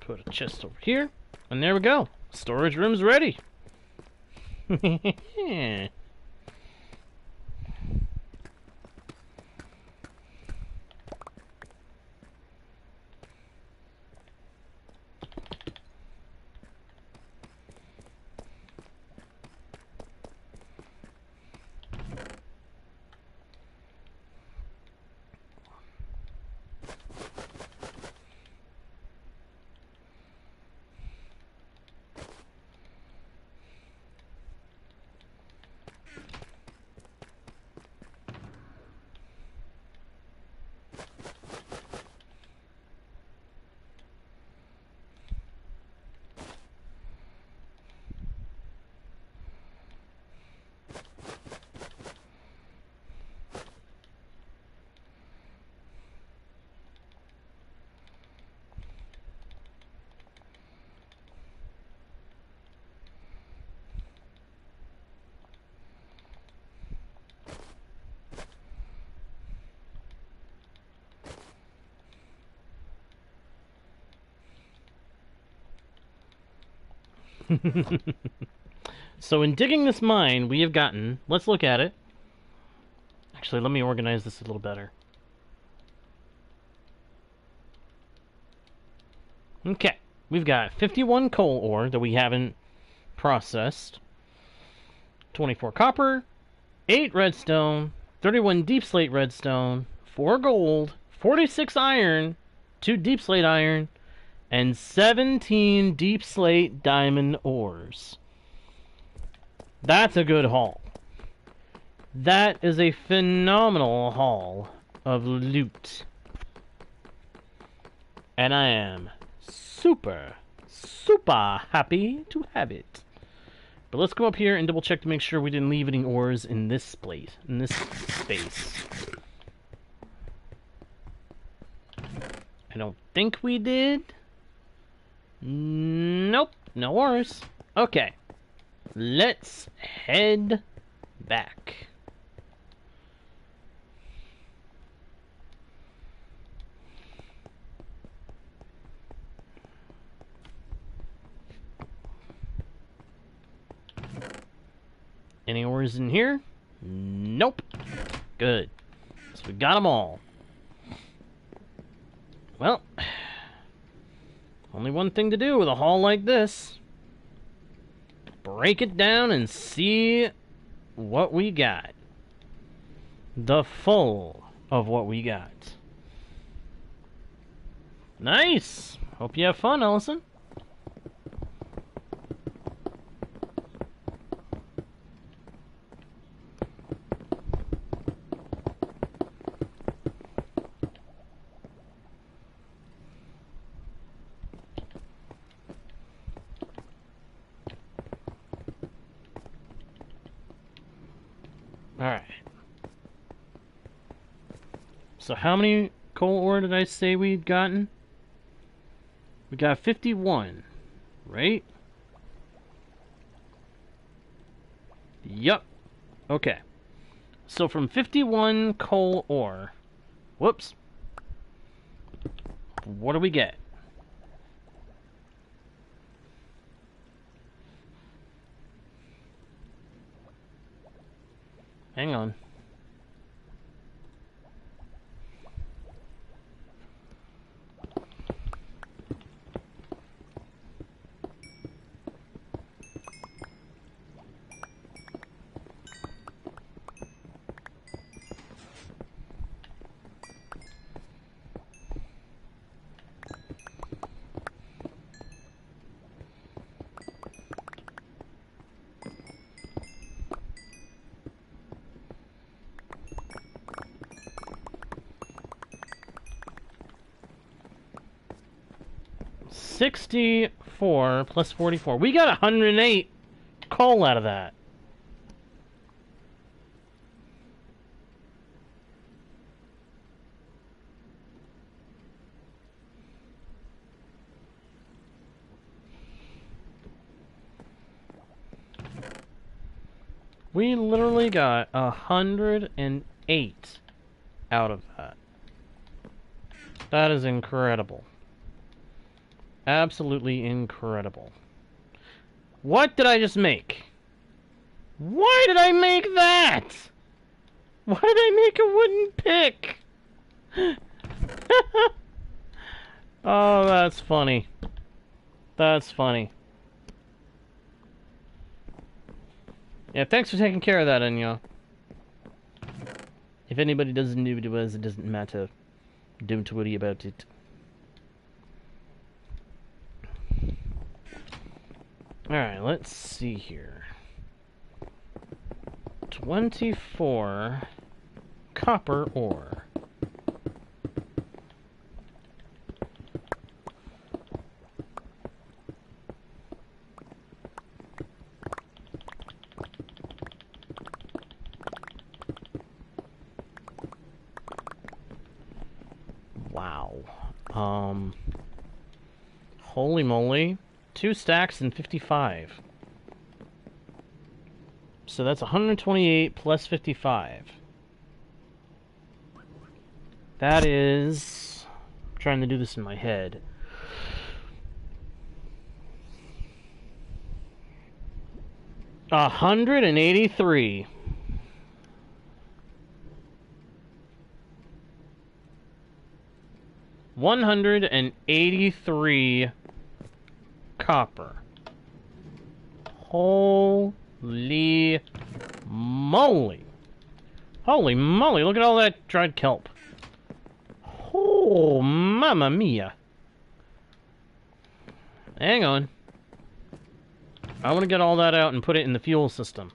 Put a chest over here. And there we go. Storage room's ready. So in digging this mine, we have gotten... Let's look at it. Actually, let me organize this a little better. Okay. We've got 51 coal ore that we haven't processed. 24 copper. 8 redstone. 31 deep slate redstone. 4 gold. 46 iron. 2 deep slate iron. And 17 deep slate diamond ores. That's a good haul. That is a phenomenal haul of loot. And I am super happy to have it. But let's go up here and double check to make sure we didn't leave any ores in this space. I don't think we did. Nope, no ores. Okay, let's head back. Any ores in here? Nope. Good. So we got them all. Well, only one thing to do with a haul like this. Break it down and see what we got. The full of what we got. Nice! Hope you have fun, Ellison. Alright. So how many coal ore did I say we'd gotten? We got 51, right? Yup. Okay. So from 51 coal ore... Whoops. What do we get? Hang on. $64 plus 44. We got 108 coal out of that. We literally got 108 out of that. That is incredible. Absolutely incredible. What did I just make? Why did I make that? Why did I make a wooden pick? Oh, that's funny. That's funny. Yeah, thanks for taking care of that, Enya. If anybody doesn't know what it was, it doesn't matter. Don't worry about it. Alright, let's see here. 24 copper ore. Wow. Holy moly. 2 stacks and 55. So that's 128 plus 55. That is... I'm trying to do this in my head. $183. $183 copper. Holy moly. Holy moly, look at all that dried kelp. Oh, mamma mia. Hang on. I want to get all that out and put it in the fuel system.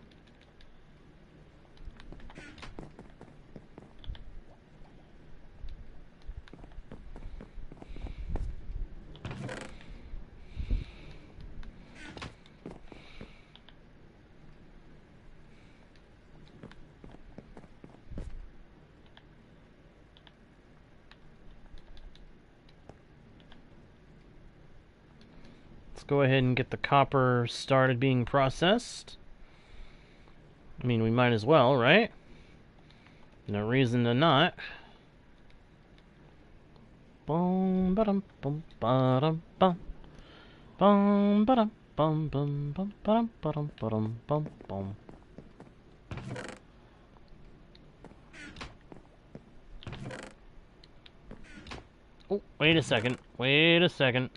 Go ahead and get the copper started being processed. I mean, we might as well, right? No reason to not. Bum ba-dum bum ba-dum bum. Bum ba-dum bum bum bum ba-dum ba-dum ba-dum bum bum. Oh, wait a second. Wait a second.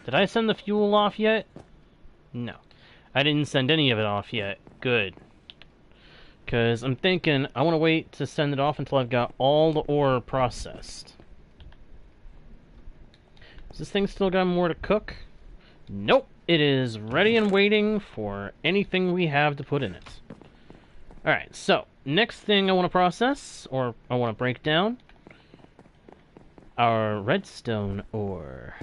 Did I send the fuel off yet? No. I didn't send any of it off yet. Good. Because I'm thinking I want to wait to send it off until I've got all the ore processed. Has this thing still got more to cook? Nope. It is ready and waiting for anything we have to put in it. Alright, so next thing I want to process, or I want to break down, our redstone ore.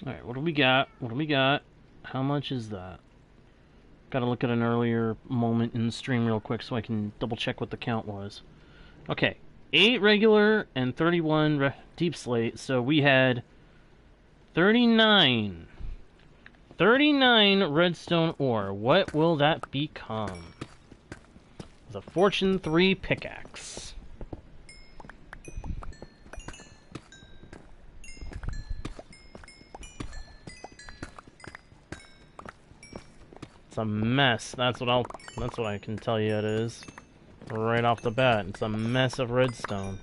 Alright, what do we got? What do we got? How much is that? Gotta look at an earlier moment in the stream real quick so I can double check what the count was. Okay, 8 regular and 31 deep slate, so we had 39. 39 redstone ore. What will that become? The Fortune 3 pickaxe. It's a mess. That's what I can tell you it is. Right off the bat. It's a mess of redstone.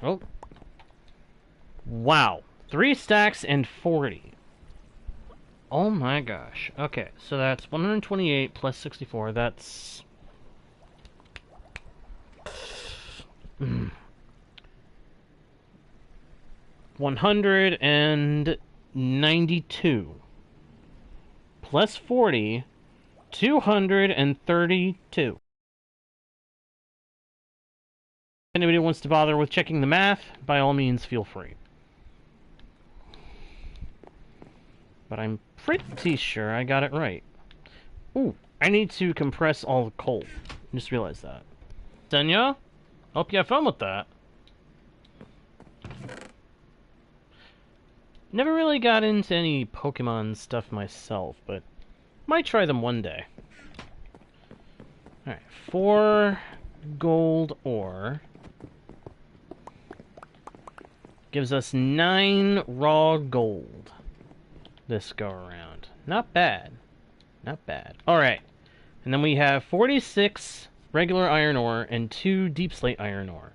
Oh. Wow. 3 stacks and 40. Oh my gosh. Okay, so that's 128 plus 64. That's... 192 plus 40, 232. If anybody wants to bother with checking the math, by all means feel free. But I'm pretty sure I got it right. Ooh, I need to compress all the coal. Just realized that. Senya? Hope you have fun with that. Never really got into any Pokemon stuff myself, but might try them one day. Alright, 4 gold ore. Gives us 9 raw gold this go around. Not bad. Not bad. Alright, and then we have 46 regular iron ore and 2 deep slate iron ore.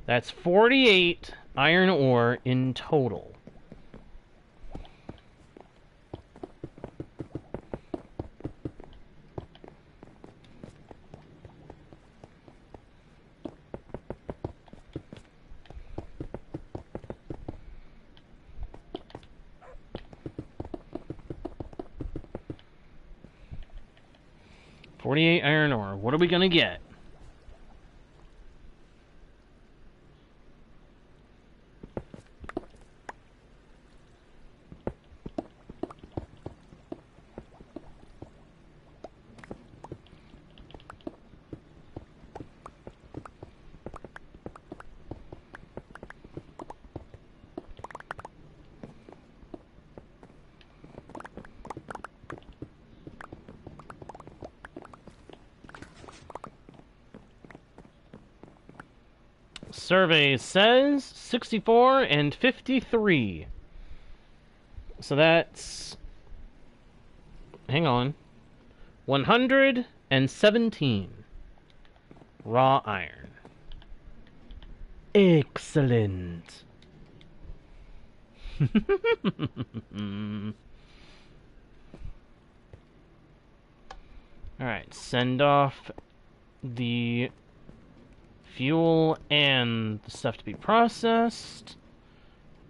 That's 48 iron ore in total. $48 iron ore. What are we gonna get? Survey says 64 and 53. So that's... hang on. 117 raw iron. Excellent. Alright, send off the fuel and the stuff to be processed.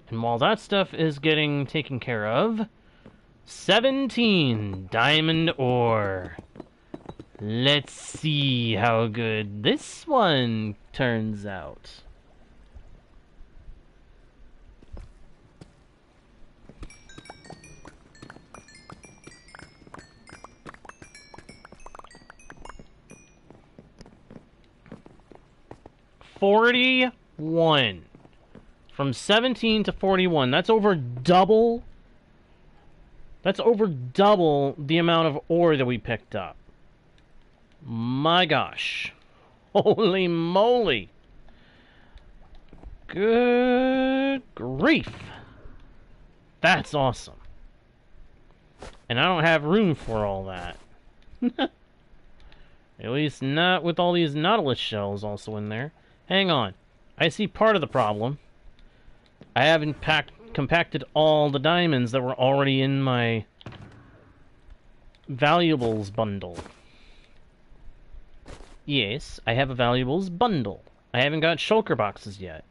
And while that stuff is getting taken care of, 17 diamond ore. Let's see how good this one turns out. $41. From 17 to 41. That's over double. That's over double the amount of ore that we picked up. My gosh. Holy moly. Good grief. That's awesome. And I don't have room for all that. At least not with all these Nautilus shells also in there. Hang on. I see part of the problem. I haven't compacted all the diamonds that were already in my valuables bundle. Yes, I have a valuables bundle. I haven't got shulker boxes yet.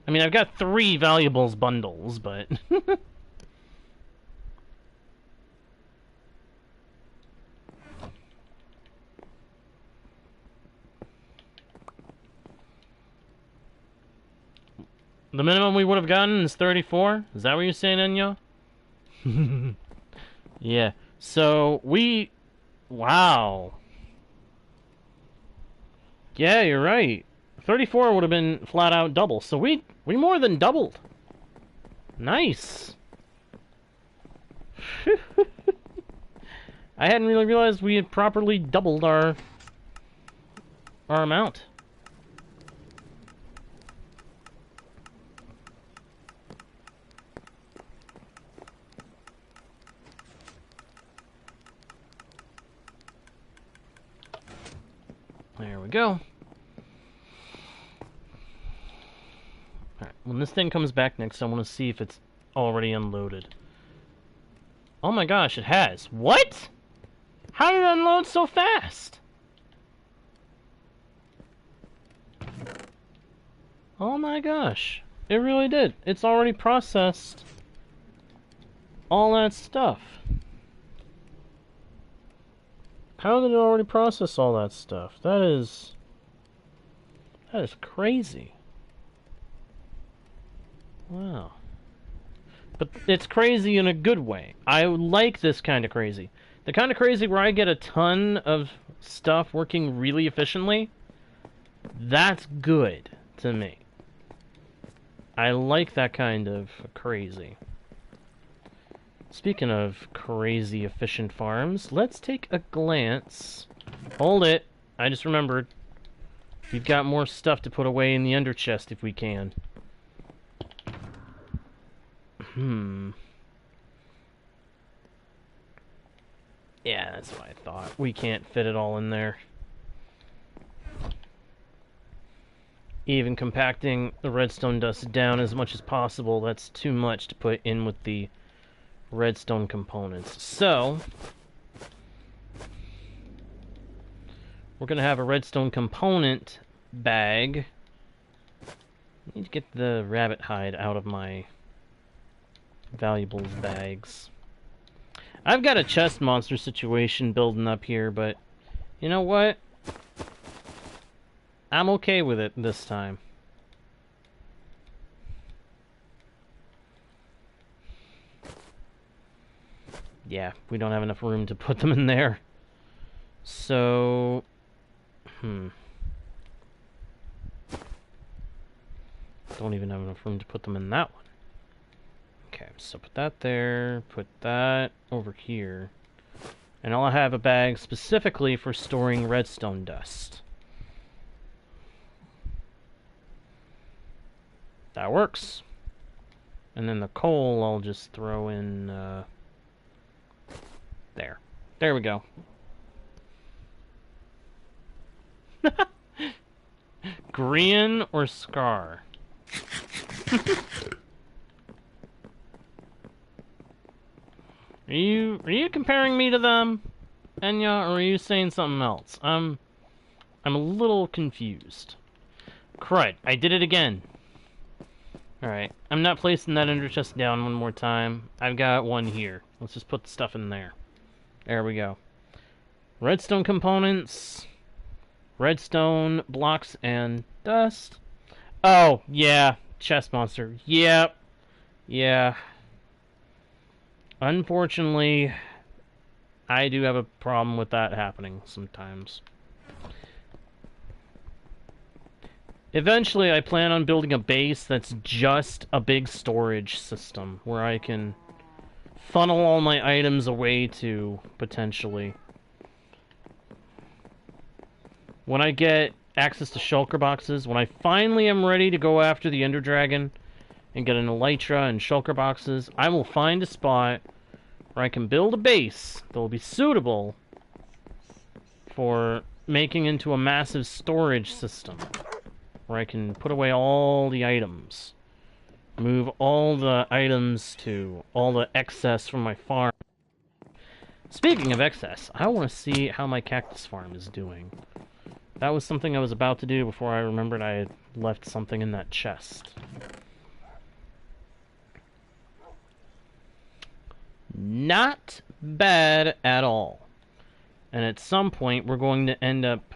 I mean, I've got 3 valuables bundles, but... The minimum we would have gotten is 34? Is that what you're saying, Enya? Yeah. So, we... Wow. Yeah, you're right. 34 would have been flat out double. So we more than doubled. Nice. I hadn't really realized we had properly doubled our amount. There we go. Alright, when this thing comes back next, I want to see if it's already unloaded. Oh my gosh, it has. What? How did it unload so fast? Oh my gosh. It really did. It's already processed all that stuff. How did it already process all that stuff? That is crazy. Wow. But it's crazy in a good way. I like this kind of crazy. The kind of crazy where I get a ton of stuff working really efficiently, that's good to me. I like that kind of crazy. Speaking of crazy efficient farms, let's take a glance. Hold it. I just remembered. We've got more stuff to put away in the ender chest if we can. Yeah, that's what I thought. We can't fit it all in there. Even compacting the redstone dust down as much as possible, that's too much to put in with the redstone components. So, we're going to have a redstone component bag. I need to get the rabbit hide out of my valuables bags. I've got a chest monster situation building up here, but you know what? I'm okay with it this time. Yeah, we don't have enough room to put them in there. So, don't even have enough room to put them in that one. Okay, so put that there, put that over here. And I'll have a bag specifically for storing redstone dust. That works. And then the coal I'll just throw in, there. There we go. Grian or Scar? Are you comparing me to them, Enya, or are you saying something else? I'm a little confused. Crud, I did it again. Alright, I'm not placing that ender chest down one more time. I've got one here. Let's just put the stuff in there. There we go. Redstone components, redstone blocks and dust. Oh, yeah, chest monster. Yep. Yeah. Unfortunately, I do have a problem with that happening sometimes. Eventually, I plan on building a base that's just a big storage system where I can funnel all my items away to, potentially. When I get access to shulker boxes, when I finally am ready to go after the Ender Dragon and get an elytra and shulker boxes, I will find a spot where I can build a base that will be suitable for making into a massive storage system, where I can put away all the items, move all the items to all the excess from my farm. Speaking of excess, I want to see how my cactus farm is doing. That was something I was about to do before I remembered I had left something in that chest. Not bad at all. And at some point, we're going to end up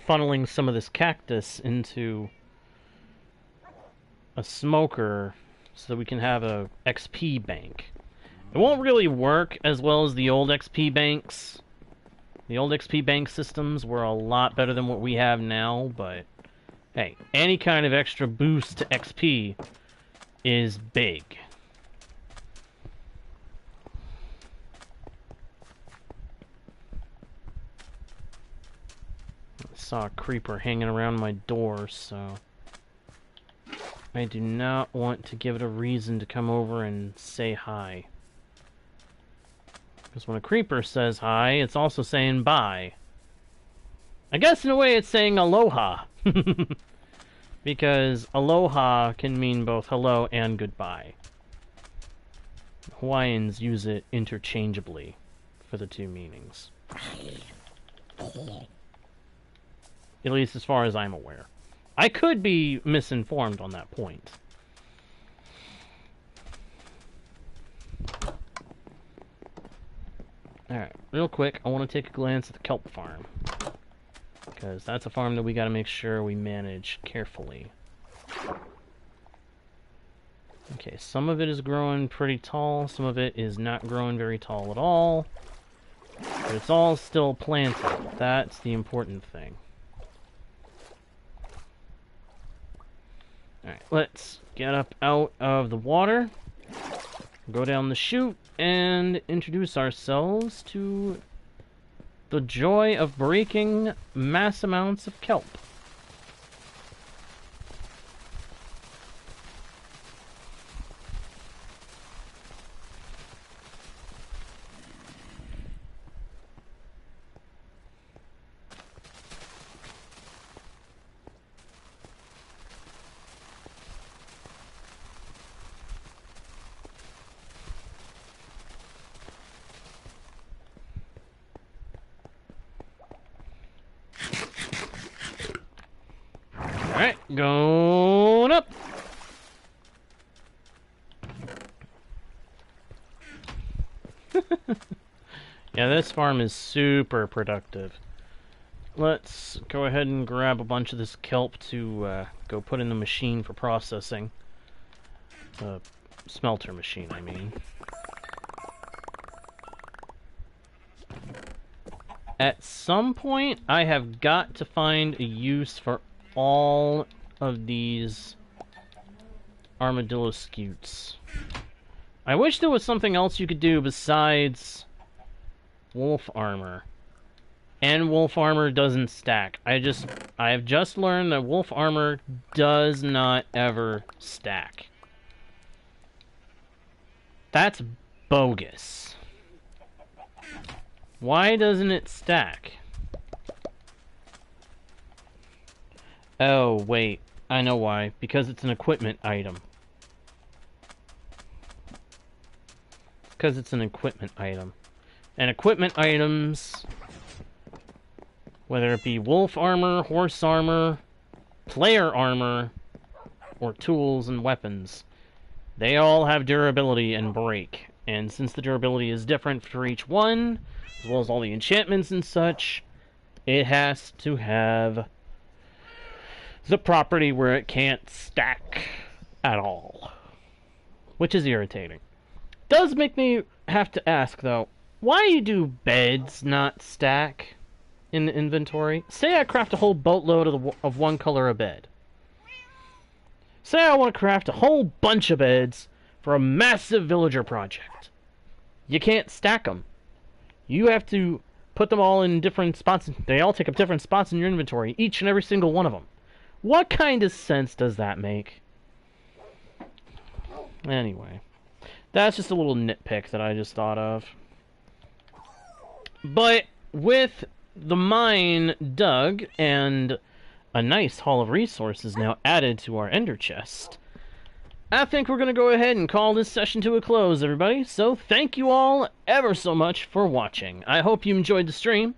funneling some of this cactus into a smoker so that we can have a XP bank. It won't really work as well as the old XP banks. The old XP bank systems were a lot better than what we have now, but hey, any kind of extra boost to XP is big. I saw a creeper hanging around my door, so I do not want to give it a reason to come over and say hi. Because when a creeper says hi, it's also saying bye. I guess in a way it's saying aloha. Because aloha can mean both hello and goodbye. Hawaiians use it interchangeably for the two meanings. At least as far as I'm aware. I could be misinformed on that point. Alright, real quick, I want to take a glance at the kelp farm. Because that's a farm that we got to make sure we manage carefully. Okay, some of it is growing pretty tall, some of it is not growing very tall at all. But it's all still planted. That's the important thing. Alright, let's get up out of the water, go down the chute, and introduce ourselves to the joy of breaking mass amounts of kelp. Alright, going up! Yeah, this farm is super productive. Let's go ahead and grab a bunch of this kelp to go put in the machine for processing. The smelter machine, I mean. At some point, I have got to find a use for all of these armadillo scutes. I wish there was something else you could do besides wolf armor. And wolf armor doesn't stack. I have just learned that wolf armor does not ever stack. That's bogus. Why doesn't it stack? Oh, wait. I know why. Because it's an equipment item. Because it's an equipment item. And equipment items, whether it be wolf armor, horse armor, player armor, or tools and weapons, they all have durability and break. And since the durability is different for each one, as well as all the enchantments and such, it has to have the property where it can't stack at all. Which is irritating. Does make me have to ask, though, why do beds not stack in the inventory? Say I craft a whole boatload of one color of bed. Say I want to craft a whole bunch of beds for a massive villager project. You can't stack them. You have to put them all in different spots. They all take up different spots in your inventory, each and every single one of them. What kind of sense does that make? Anyway, that's just a little nitpick that I just thought of. But with the mine dug and a nice haul of resources now added to our ender chest, I think we're going to go ahead and call this session to a close, everybody. So thank you all ever so much for watching. I hope you enjoyed the stream.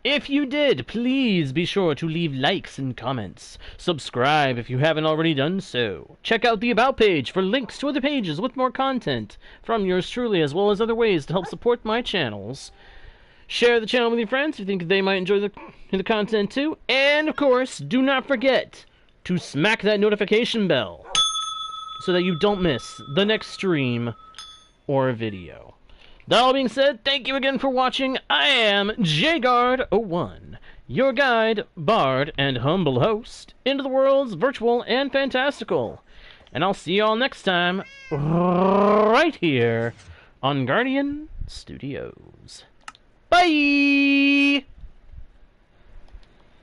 If you did, please be sure to leave likes and comments. Subscribe if you haven't already done so. Check out the About page for links to other pages with more content from yours truly, as well as other ways to help support my channels. Share the channel with your friends if you think they might enjoy the content too. And, of course, do not forget to smack that notification bell so that you don't miss the next stream or video. That all being said, thank you again for watching. I am JGuard01, your guide, bard, and humble host into the worlds virtual and fantastical. And I'll see you all next time, right here on Guardian Studios. Bye!